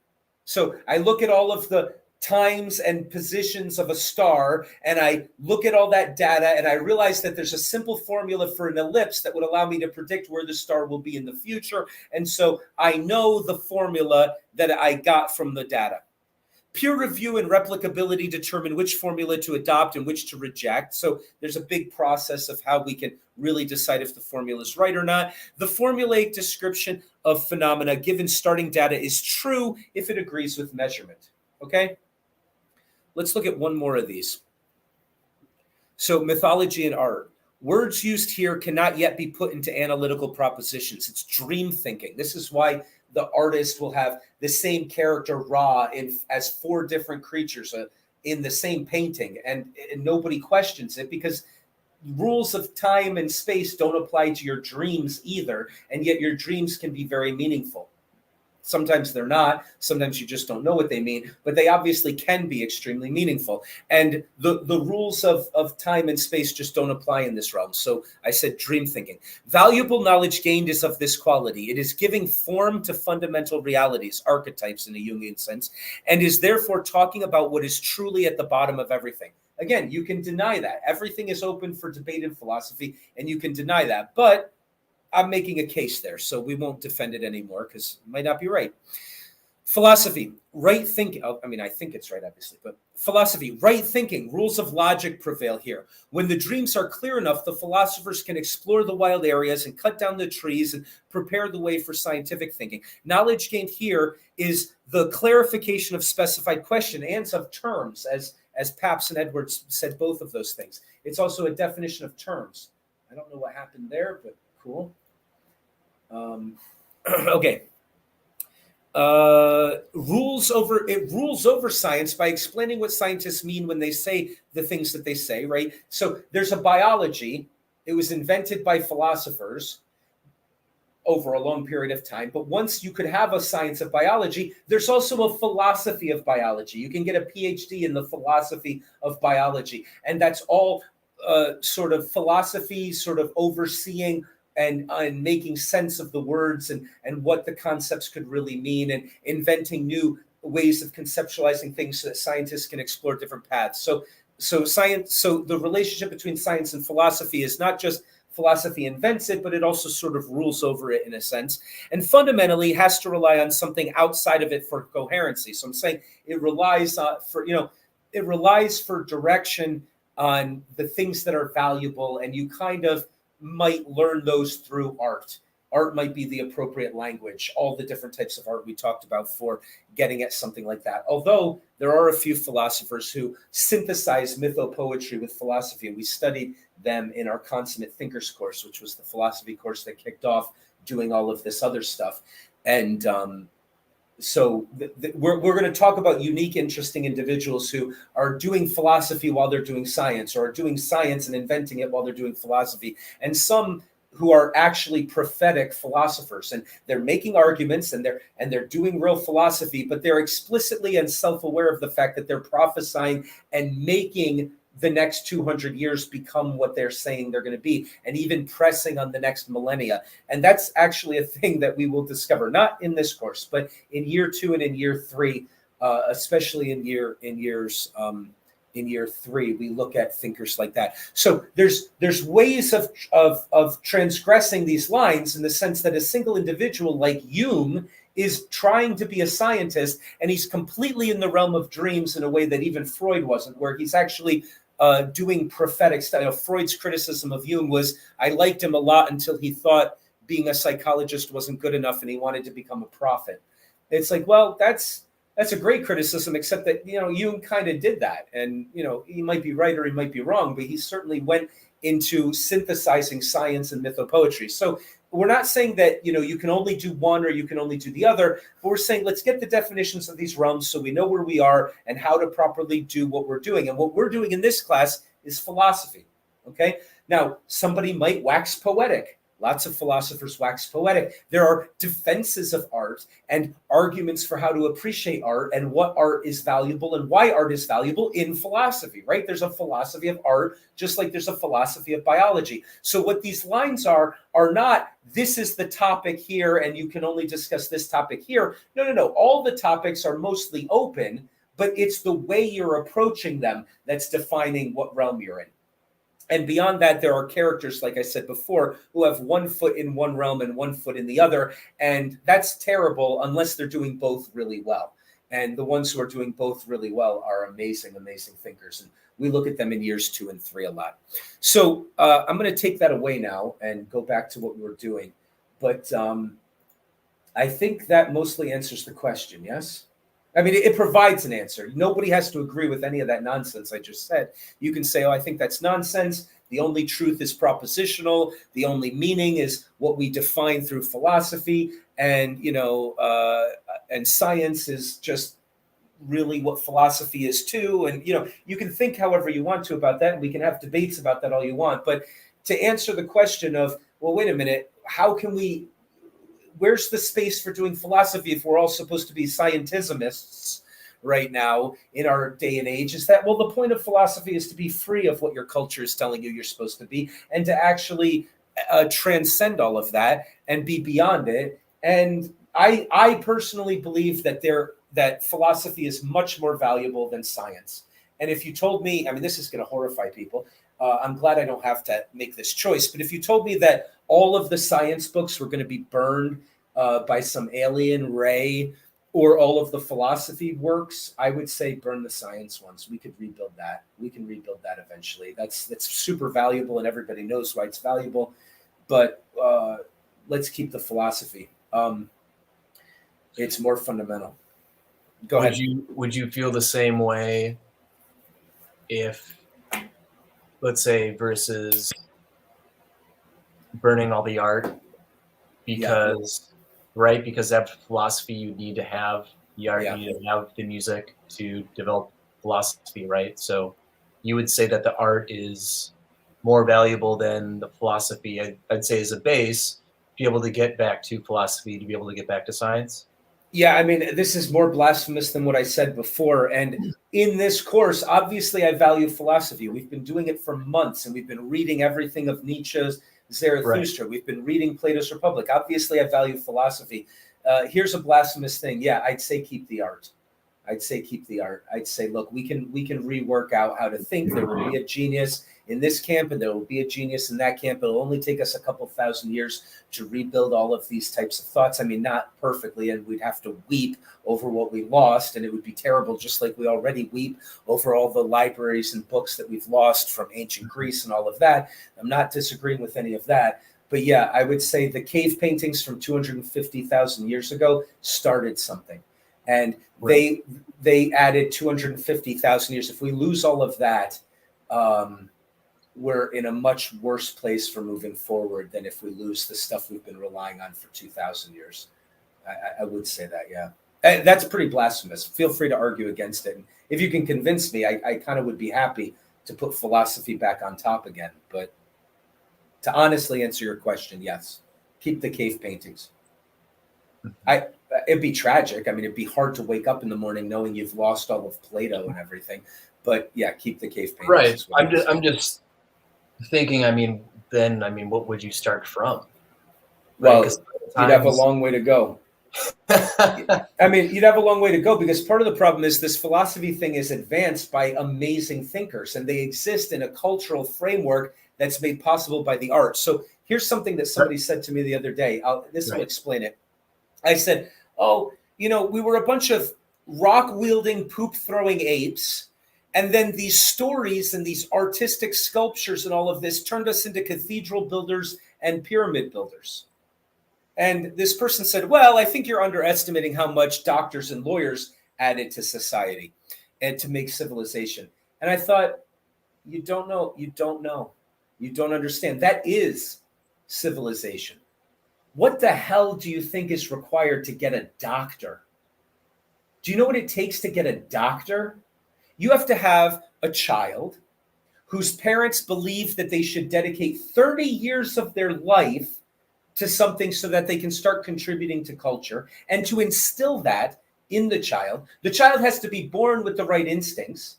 A: So I look at all of the times and positions of a star, and I look at all that data, and I realize that there's a simple formula for an ellipse that would allow me to predict where the star will be in the future. And so I know the formula that I got from the data. Peer review and replicability determine which formula to adopt and which to reject. So there's a big process of how we can really decide if the formula is right or not. The formulaic description of phenomena given starting data is true if it agrees with measurement. Okay? Let's look at one more of these. So mythology and art. Words used here cannot yet be put into analytical propositions. It's dream thinking. This is why the artist will have the same character Ra as four different creatures in the same painting, and nobody questions it because rules of time and space don't apply to your dreams either, and yet your dreams can be very meaningful. Sometimes they're not. Sometimes you just don't know what they mean, but they obviously can be extremely meaningful. And the rules of time and space just don't apply in this realm. So I said dream thinking. Valuable knowledge gained is of this quality. It is giving form to fundamental realities, archetypes in a Jungian sense, and is therefore talking about what is truly at the bottom of everything. Again, you can deny that. Everything is open for debate in philosophy, and you can deny that. But I'm making a case there, so we won't defend it anymore because it might not be right. Philosophy, right thinking. I mean, I think it's right, obviously, but philosophy, right thinking, rules of logic prevail here. When the dreams are clear enough, the philosophers can explore the wild areas and cut down the trees and prepare the way for scientific thinking. Knowledge gained here is the clarification of specified question and of terms, as Pabst and Edwards said both of those things. It's also a definition of terms. I don't know what happened there, but cool. Okay. Rules over science by explaining what scientists mean when they say the things that they say, right? So there's a biology. It was invented by philosophers over a long period of time. But once you could have a science of biology, there's also a philosophy of biology. You can get a PhD in the philosophy of biology. And that's all sort of philosophy, sort of overseeing and making sense of the words and what the concepts could really mean, and inventing new ways of conceptualizing things so that scientists can explore different paths. So the relationship between science and philosophy is not just philosophy invents it, but it also sort of rules over it in a sense, and fundamentally has to rely on something outside of it for coherency. So I'm saying it relies it relies for direction on the things that are valuable, and you kind of might learn those through art. Art might be the appropriate language, all the different types of art we talked about for getting at something like that. Although there are a few philosophers who synthesize mythopoetry with philosophy, and we studied them in our Consummate Thinkers course, which was the philosophy course that kicked off doing all of this other stuff. And we're going to talk about unique, interesting individuals who are doing philosophy while they're doing science, or are doing science and inventing it while they're doing philosophy, and some who are actually prophetic philosophers, and they're making arguments, and they're doing real philosophy, but they're explicitly and self-aware of the fact that they're prophesying and making the next 200 years become what they're saying they're going to be, and even pressing on the next millennia. And that's actually a thing that we will discover, not in this course, but in year 2 and in year 3, especially in year 3, we look at thinkers like that. So there's ways of transgressing these lines, in the sense that a single individual like Jung is trying to be a scientist, and he's completely in the realm of dreams in a way that even Freud wasn't, where he's actually doing prophetic stuff. Freud's criticism of Jung was, I liked him a lot until he thought being a psychologist wasn't good enough and he wanted to become a prophet. It's like, well, that's a great criticism, except that, Jung kind of did that. And, he might be right or he might be wrong, but he certainly went into synthesizing science and mythopoetry. So we're not saying that, you can only do one or you can only do the other, but we're saying let's get the definitions of these realms so we know where we are and how to properly do what we're doing. And what we're doing in this class is philosophy. Okay. Now, somebody might wax poetic. Lots of philosophers wax poetic. There are defenses of art and arguments for how to appreciate art and what art is valuable and why art is valuable in philosophy, right? There's a philosophy of art, just like there's a philosophy of biology. So what these lines are not, this is the topic here and you can only discuss this topic here. No. All the topics are mostly open, but it's the way you're approaching them that's defining what realm you're in. And beyond that, there are characters, like I said before, who have one foot in one realm and one foot in the other. And that's terrible unless they're doing both really well. And the ones who are doing both really well are amazing, amazing thinkers. And we look at them in years 2 and 3 a lot. So I'm going to take that away now and go back to what we were doing. But I think that mostly answers the question, yes? I mean, it provides an answer. Nobody has to agree with any of that nonsense I just said. You can say, oh, I think that's nonsense. The only truth is propositional. The only meaning is what we define through philosophy. And, and science is just really what philosophy is too. And, you can think however you want to about that. And we can have debates about that all you want. But to answer the question of, well, wait a minute, where's the space for doing philosophy if we're all supposed to be scientismists right now in our day and age? Is that, well, the point of philosophy is to be free of what your culture is telling you you're supposed to be, and to actually transcend all of that and be beyond it. And I personally believe that philosophy is much more valuable than science. And if you told me, I mean, this is going to horrify people. I'm glad I don't have to make this choice. But if you told me that all of the science books were going to be burned by some alien ray, or all of the philosophy works, I would say burn the science ones. We could rebuild that. We can rebuild that eventually. That's super valuable, and everybody knows why it's valuable. But let's keep the philosophy. It's more fundamental. Go ahead.
C: Would you feel the same way if, let's say, versus burning all the art, because that philosophy, you need to have the art, you need to have the music to develop philosophy, right? So you would say that the art is more valuable than the philosophy, I'd say, as a base, to be able to get back to philosophy, to be able to get back to science.
A: Yeah, I mean, this is more blasphemous than what I said before. And in this course, obviously, I value philosophy. We've been doing it for months, and we've been reading everything of Nietzsche's Zarathustra. Right. We've been reading Plato's Republic. Obviously, I value philosophy. Here's a blasphemous thing. Yeah, I'd say keep the art. I'd say keep the art. I'd say, look, we can rework out how to think. There will be a genius in this camp, and there will be a genius in that camp. It'll only take us a couple thousand years to rebuild all of these types of thoughts. I mean, not perfectly, and we'd have to weep over what we lost, and it would be terrible, just like we already weep over all the libraries and books that we've lost from ancient Greece and all of that. I'm not disagreeing with any of that. But yeah, I would say the cave paintings from 250,000 years ago started something. And they added 250,000 years. If we lose all of that, we're in a much worse place for moving forward than if we lose the stuff we've been relying on for 2,000 years. I would say that, yeah. That's pretty blasphemous. Feel free to argue against it. And if you can convince me, I kind of would be happy to put philosophy back on top again. But to honestly answer your question, yes, keep the cave paintings. It'd be tragic. I mean, it'd be hard to wake up in the morning knowing you've lost all of Plato and everything. But yeah, keep the cave paintings.
C: Right. I'm just thinking. What would you start from?
A: Well, you'd have a long way to go. I mean, you'd have a long way to go because part of the problem is this philosophy thing is advanced by amazing thinkers, and they exist in a cultural framework that's made possible by the arts. So here's something that somebody said to me the other day. This will explain it. I said, we were a bunch of rock-wielding, poop-throwing apes, and then these stories and these artistic sculptures and all of this turned us into cathedral builders and pyramid builders. And this person said, well, I think you're underestimating how much doctors and lawyers added to society and to make civilization. And I thought, you don't know. You don't understand. That is civilization. What the hell do you think is required to get a doctor? Do you know what it takes to get a doctor? You have to have a child whose parents believe that they should dedicate 30 years of their life to something so that they can start contributing to culture, and to instill that in the child. The child has to be born with the right instincts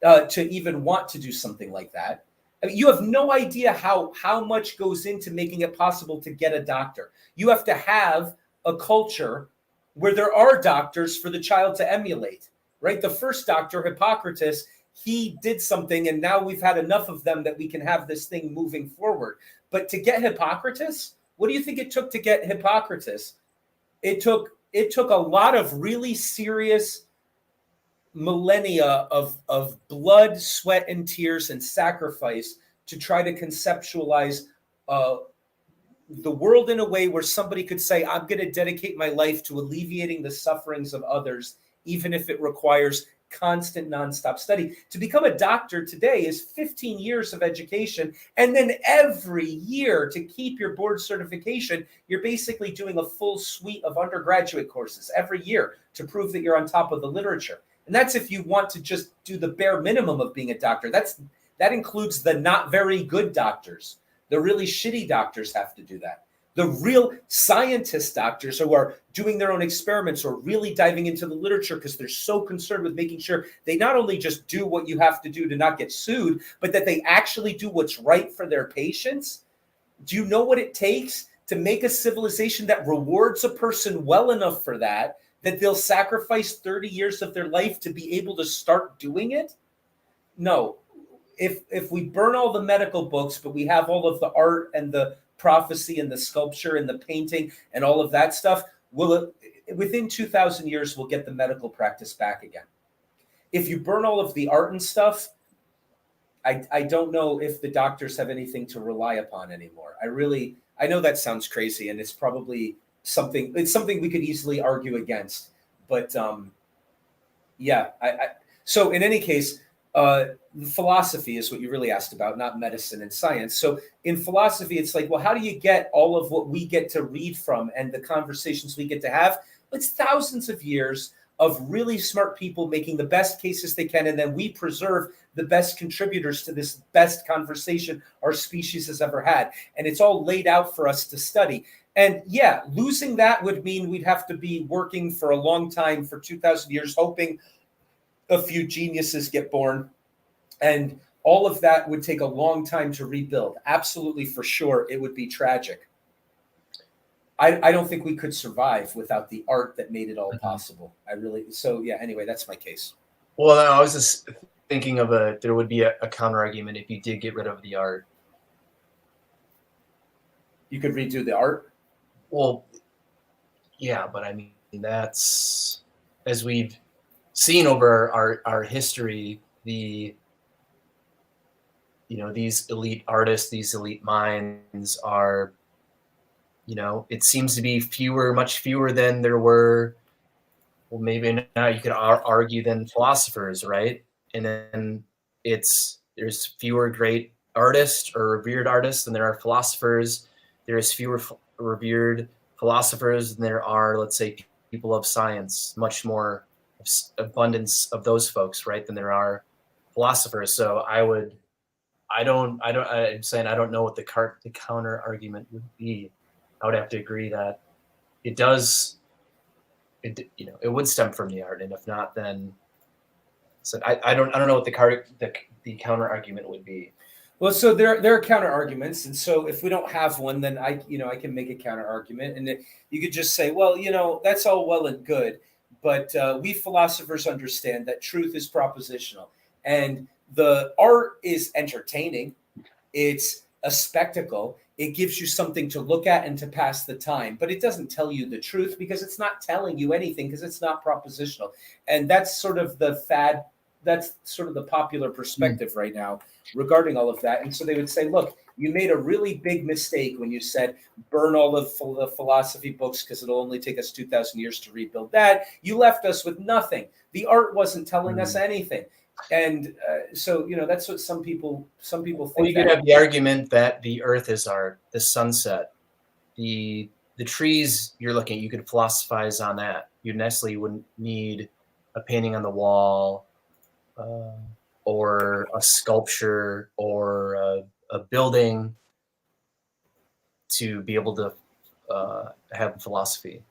A: to even want to do something like that. I mean, you have no idea how much goes into making it possible to get a doctor. You have to have a culture where there are doctors for the child to emulate, right? The first doctor, Hippocrates, he did something, and now we've had enough of them that we can have this thing moving forward. But to get Hippocrates, what do you think it took to get Hippocrates? It took a lot of really serious millennia of blood, sweat, and tears and sacrifice to try to conceptualize the world in a way where somebody could say, I'm going to dedicate my life to alleviating the sufferings of others, even if it requires constant nonstop study. To become a doctor today is 15 years of education. And then every year to keep your board certification, you're basically doing a full suite of undergraduate courses every year to prove that you're on top of the literature. And that's if you want to just do the bare minimum of being a doctor. That includes the not very good doctors. The really shitty doctors have to do that. The real scientist doctors who are doing their own experiments or really diving into the literature because they're so concerned with making sure they not only just do what you have to do to not get sued, but that they actually do what's right for their patients. Do you know what it takes to make a civilization that rewards a person well enough for that they'll sacrifice 30 years of their life to be able to start doing it? No. If we burn all the medical books, but we have all of the art and the prophecy and the sculpture and the painting and all of that stuff, within 2,000 years, we'll get the medical practice back again. If you burn all of the art and stuff, I don't know if the doctors have anything to rely upon anymore. I know that sounds crazy, and it's probably something we could easily argue against. But so in any case, philosophy is what you really asked about, not medicine and science. So in philosophy, it's like, well, how do you get all of what we get to read from and the conversations we get to have? It's thousands of years of really smart people making the best cases they can, and then we preserve the best contributors to this best conversation our species has ever had. And it's all laid out for us to study. And yeah, losing that would mean we'd have to be working for a long time, for 2,000 years, hoping a few geniuses get born. And all of that would take a long time to rebuild. Absolutely, for sure, it would be tragic. I don't think we could survive without the art that made it all
C: Mhm.
A: possible. So yeah, anyway, that's my case.
C: Well, no, I was just thinking of there would be a counter argument if you did get rid of the art.
A: You could redo the art.
C: Well, yeah, but I mean, that's, as we've seen over our history, these elite artists, these elite minds are, it seems to be much fewer than there were. Well, maybe now you could argue than philosophers, right? And then there's fewer great artists or revered artists than there are philosophers. There's fewer revered philosophers than there are, let's say, people of science. Much more abundance of those folks, right, than there are philosophers. So I'm saying I don't know what the counter argument would be. I would have to agree that it does. It would stem from the art, and if not, then I don't know what the counter argument would be.
A: Well, so there are counter arguments, and so if we don't have one, then I can make a counter argument, and you could just say, well, that's all well and good, but we philosophers understand that truth is propositional, and the art is entertaining. It's a spectacle. It gives you something to look at and to pass the time, but it doesn't tell you the truth because it's not telling you anything because it's not propositional. And that's sort of the fad. That's sort of the popular perspective right now regarding all of that. And so they would say, look, you made a really big mistake when you said burn all of the philosophy books because it'll only take us 2,000 years to rebuild that. You left us with nothing. The art wasn't telling us anything. And so, that's what some people think.
C: Well, you could have the argument that the earth is art, the sunset, the trees you're looking at, you could philosophize on that. You necessarily wouldn't need a painting on the wall or a sculpture or a building to be able to have philosophy.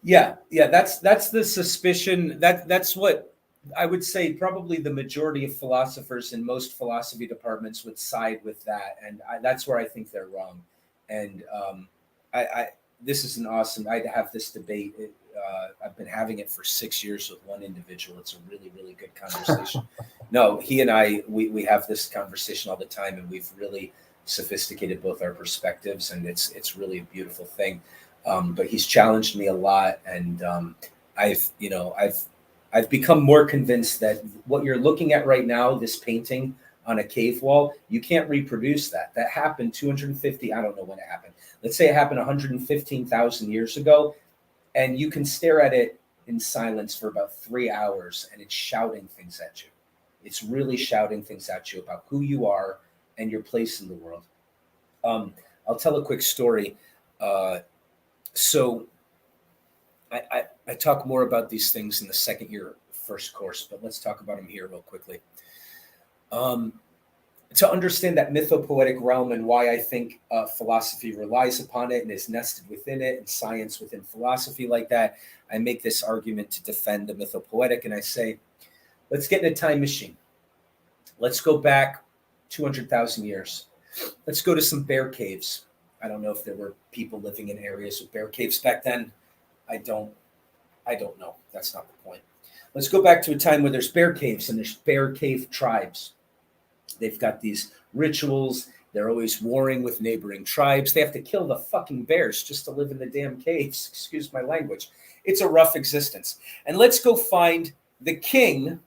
A: Yeah, that's the suspicion. That's what I would say. Probably the majority of philosophers in most philosophy departments would side with that, and that's where I think they're wrong. And this is an awesome. I have this debate. I've been having it for 6 years with one individual. It's a really, really good conversation. No, he and I, we have this conversation all the time, and we've really sophisticated both our perspectives, and it's really a beautiful thing. But he's challenged me a lot, and I've become more convinced that what you're looking at right now, this painting on a cave wall, you can't reproduce that. That happened 250. I don't know when it happened. Let's say it happened 115,000 years ago, and you can stare at it in silence for about 3 hours, and it's shouting things at you. It's really shouting things at you about who you are and your place in the world. I'll tell a quick story. So I talk more about these things in the second year first course, but let's talk about them here real quickly. To understand that mythopoetic realm and why I think philosophy relies upon it and is nested within it, and science within philosophy like that, I make this argument to defend the mythopoetic, and I say, let's get in a time machine. Let's go back 200,000 years. Let's go to some bear caves. I don't know if there were people living in areas with bear caves back then. I don't know. That's not the point. Let's go back to a time where there's bear caves and there's bear cave tribes. They've got these rituals. They're always warring with neighboring tribes. They have to kill the fucking bears just to live in the damn caves. Excuse my language. It's a rough existence. And let's go find the king,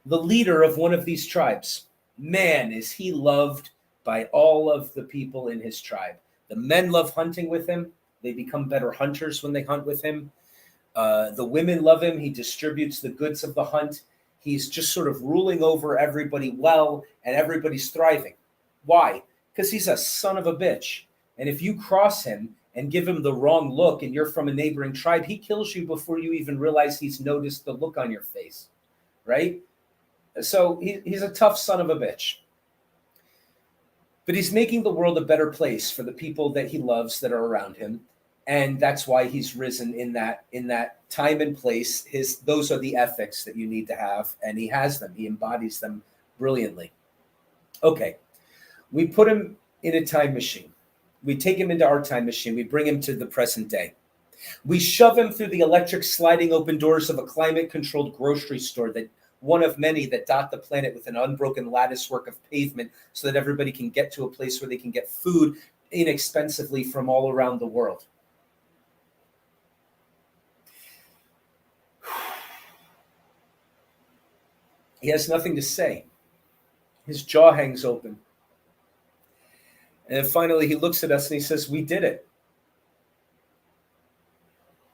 A: the leader of one of these tribes. Man, is he loved by all of the people in his tribe. The men love hunting with him. They become better hunters when they hunt with him. The women love him. He distributes the goods of the hunt. He's just sort of ruling over everybody well, and everybody's thriving. Why? Because he's a son of a bitch. And if you cross him and give him the wrong look and you're from a neighboring tribe, he kills you before you even realize he's noticed the look on your face, right? So he's a tough son of a bitch. But he's making the world a better place for the people that he loves that are around him. And that's why he's risen in that time and place. Those are the ethics that you need to have, and he has them. He embodies them brilliantly. Okay, we put him in a time machine. We take him into our time machine. We bring him to the present day. We shove him through the electric sliding open doors of a climate-controlled grocery store, that one of many that dot the planet with an unbroken lattice work of pavement, so that everybody can get to a place where they can get food inexpensively from all around the world. He has nothing to say. His jaw hangs open. And then finally he looks at us and he says, we did it.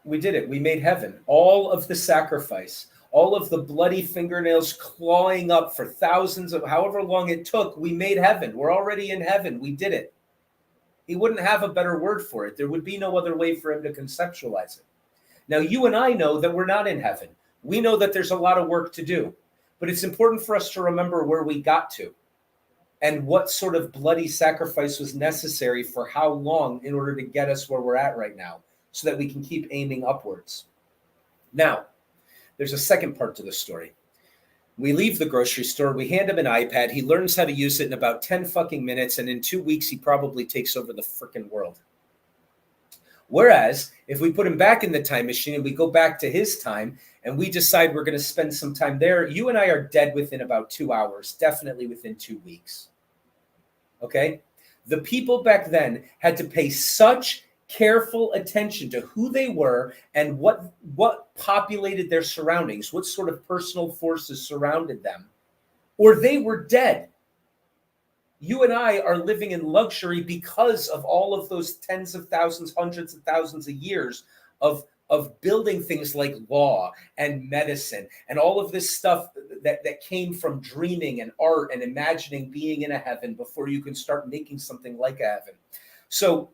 A: We did it. We made heaven. All of the sacrifice, all of the bloody fingernails clawing up for thousands of however long it took, we made heaven. We're already in heaven. We did it. He wouldn't have a better word for it. There would be no other way for him to conceptualize it. Now, you and I know that we're not in heaven. We know that there's a lot of work to do. But it's important for us to remember where we got to and what sort of bloody sacrifice was necessary for how long in order to get us where we're at right now, so that we can keep aiming upwards. Now, there's a second part to the story. We leave the grocery store, we hand him an iPad, he learns how to use it in about 10 fucking minutes, and in 2 weeks, he probably takes over the frickin' world. Whereas, if we put him back in the time machine and we go back to his time and we decide we're going to spend some time there, you and I are dead within about 2 hours, definitely within 2 weeks. Okay? The people back then had to pay such careful attention to who they were and what populated their surroundings, what sort of personal forces surrounded them, or they were dead. You and I are living in luxury because of all of those tens of thousands, hundreds of thousands of years of building things like law and medicine and all of this stuff that came from dreaming and art and imagining being in a heaven before you can start making something like a heaven. So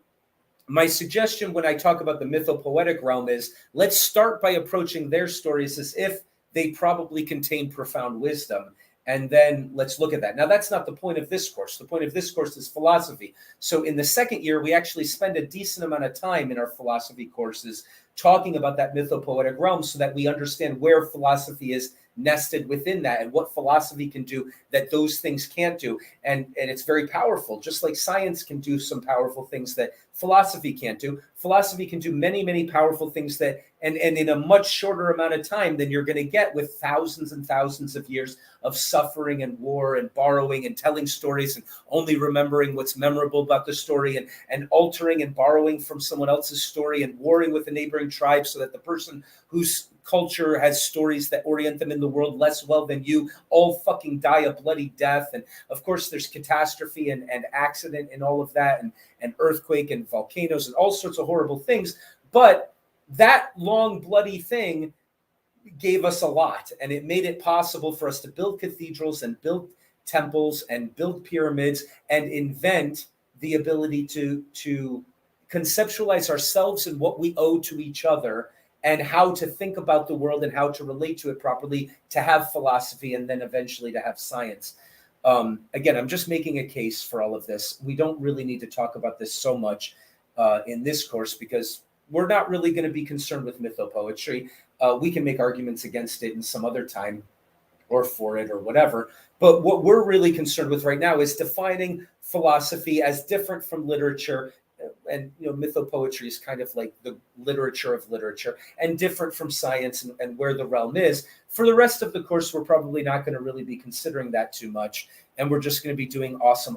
A: my suggestion when I talk about the mythopoetic realm is, let's start by approaching their stories as if they probably contain profound wisdom. And then let's look at that. Now, that's not the point of this course. The point of this course is philosophy. So in the second year, we actually spend a decent amount of time in our philosophy courses talking about that mythopoetic realm so that we understand where philosophy is nested within that and what philosophy can do that those things can't do. And it's very powerful, just like science can do some powerful things that philosophy can't do. Philosophy can do many, many powerful things that, and in a much shorter amount of time than you're going to get with thousands and thousands of years of suffering and war and borrowing and telling stories and only remembering what's memorable about the story and altering and borrowing from someone else's story and warring with a neighboring tribe so that the person whose culture has stories that orient them in the world less well than you all fucking die a bloody death. And of course there's catastrophe and accident and all of that and earthquake and volcanoes and all sorts of horrible things. But that long bloody thing gave us a lot, and it made it possible for us to build cathedrals and build temples and build pyramids and invent the ability to conceptualize ourselves and what we owe to each other and how to think about the world and how to relate to it properly, to have philosophy and then eventually to have science. Again, I'm just making a case for all of this. We don't really need to talk about this so much in this course because we're not really going to be concerned with mythopoetry. We can make arguments against it in some other time or for it or whatever. But what we're really concerned with right now is defining philosophy as different from literature. And mythopoetry is kind of like the literature of literature and different from science and where the realm is. For the rest of the course, we're probably not going to really be considering that too much. And we're just going to be doing awesome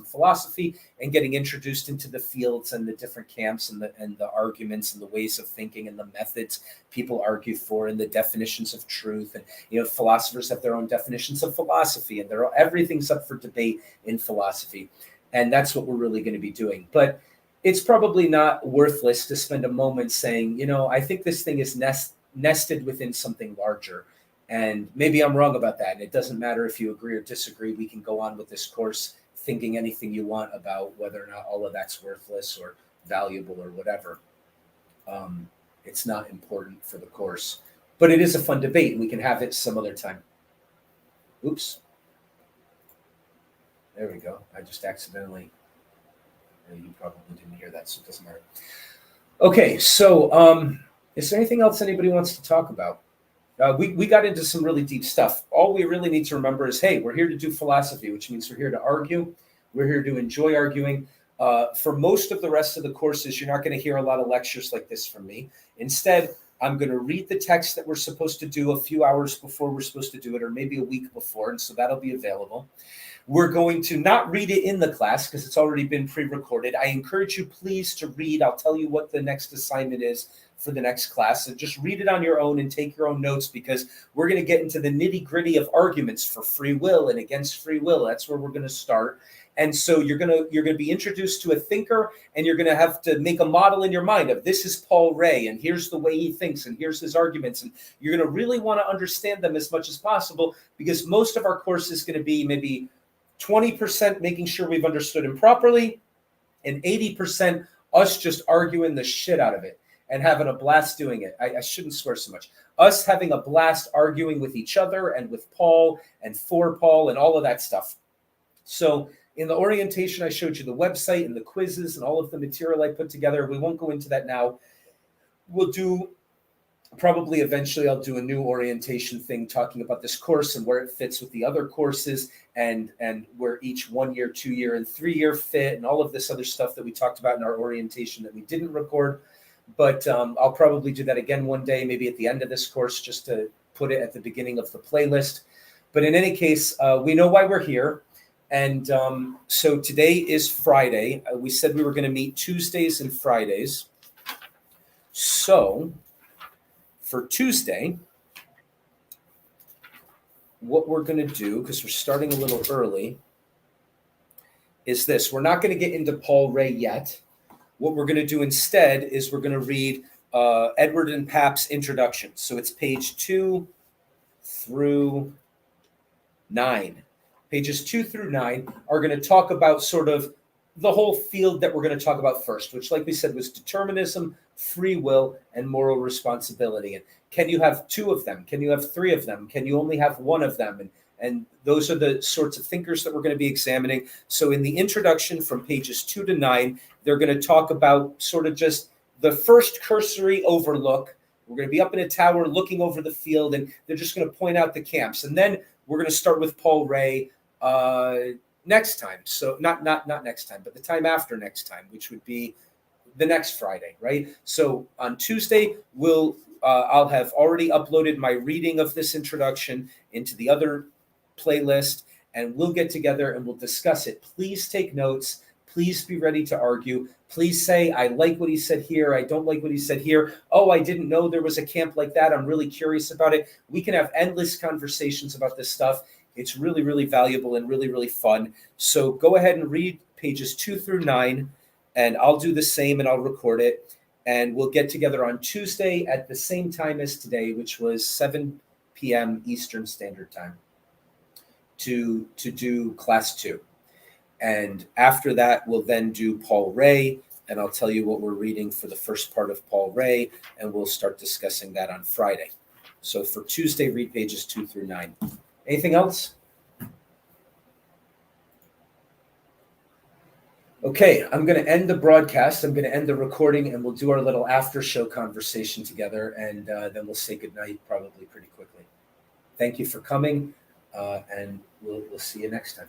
A: philosophy and getting introduced into the fields and the different camps and the arguments and the ways of thinking and the methods people argue for and the definitions of truth. And, philosophers have their own definitions of philosophy and everything's up for debate in philosophy. And that's what we're really going to be doing. But it's probably not worthless to spend a moment saying, I think this thing is nested within something larger. And maybe I'm wrong about that. And it doesn't matter if you agree or disagree. We can go on with this course thinking anything you want about whether or not all of that's worthless or valuable or whatever. It's not important for the course. But it is a fun debate, and we can have it some other time. Oops. There we go. I just accidentally, you probably didn't hear that, so it doesn't matter. Okay, so is there anything else anybody wants to talk about? We got into some really deep stuff. All we really need to remember is, hey, we're here to do philosophy, which means we're here to argue. We're here to enjoy arguing. For most of the rest of the courses, you're not going to hear a lot of lectures like this from me. Instead, I'm going to read the text that we're supposed to do a few hours before we're supposed to do it, or maybe a week before, and so that'll be available. We're going to not read it in the class because it's already been pre-recorded. I encourage you, please, to read. I'll tell you what the next assignment is for the next class, and just read it on your own and take your own notes, because we're going to get into the nitty-gritty of arguments for free will and against free will. That's where we're going to start. And so you're going to be introduced to a thinker, and you're going to have to make a model in your mind of, this is Paul Ray, and here's the way he thinks, and here's his arguments. And you're going to really want to understand them as much as possible, because most of our course is going to be maybe 20% making sure we've understood him properly, and 80% us just arguing the shit out of it and having a blast doing it. I shouldn't swear so much. Us having a blast arguing with each other and with Paul and for Paul and all of that stuff. So in the orientation, I showed you the website and the quizzes and all of the material I put together. We won't go into that now. We'll do, probably eventually I'll do a new orientation thing talking about this course and where it fits with the other courses, and where each 1 year, 2 year, and 3 year fit, and all of this other stuff that we talked about in our orientation that we didn't record. But I'll probably do that again one day, maybe at the end of this course, just to put it at the beginning of the playlist. But in any case, we know why we're here. And so today is Friday. We said we were going to meet Tuesdays and Fridays. So for Tuesday, what we're going to do, because we're starting a little early, is this. We're not going to get into Paul Ray yet. What we're going to do instead is we're going to read Edward and Papp's introduction. So it's page 2 through 9. Pages 2 through 9 are going to talk about sort of the whole field that we're going to talk about first, which, like we said, was determinism, free will, and moral responsibility. And can you have 2 of them? Can you have 3 of them? Can you only have 1 of them? And those are the sorts of thinkers that we're going to be examining. So in the introduction from pages 2 to 9, they're going to talk about sort of just the first cursory overlook. We're going to be up in a tower looking over the field, and they're just going to point out the camps. And then we're going to start with Paul Ray next time. So not next time, but the time after next time, which would be the next Friday, right? So on Tuesday, I'll have already uploaded my reading of this introduction into the other playlist, and we'll get together and we'll discuss it. Please take notes. Please be ready to argue. Please say, I like what he said here. I don't like what he said here. Oh, I didn't know there was a camp like that. I'm really curious about it. We can have endless conversations about this stuff. It's really, really valuable and really, really fun. So go ahead and read pages 2 through 9, and I'll do the same and I'll record it. And we'll get together on Tuesday at the same time as today, which was 7 p.m. Eastern Standard Time to do class 2. And after that, we'll then do Paul Ray, and I'll tell you what we're reading for the first part of Paul Ray, and we'll start discussing that on Friday. So for Tuesday, read pages 2 through 9. Anything else? Okay, I'm going to end the broadcast. I'm going to end the recording, and we'll do our little after show conversation together, and then we'll say goodnight probably pretty quickly. Thank you for coming, and we'll see you next time.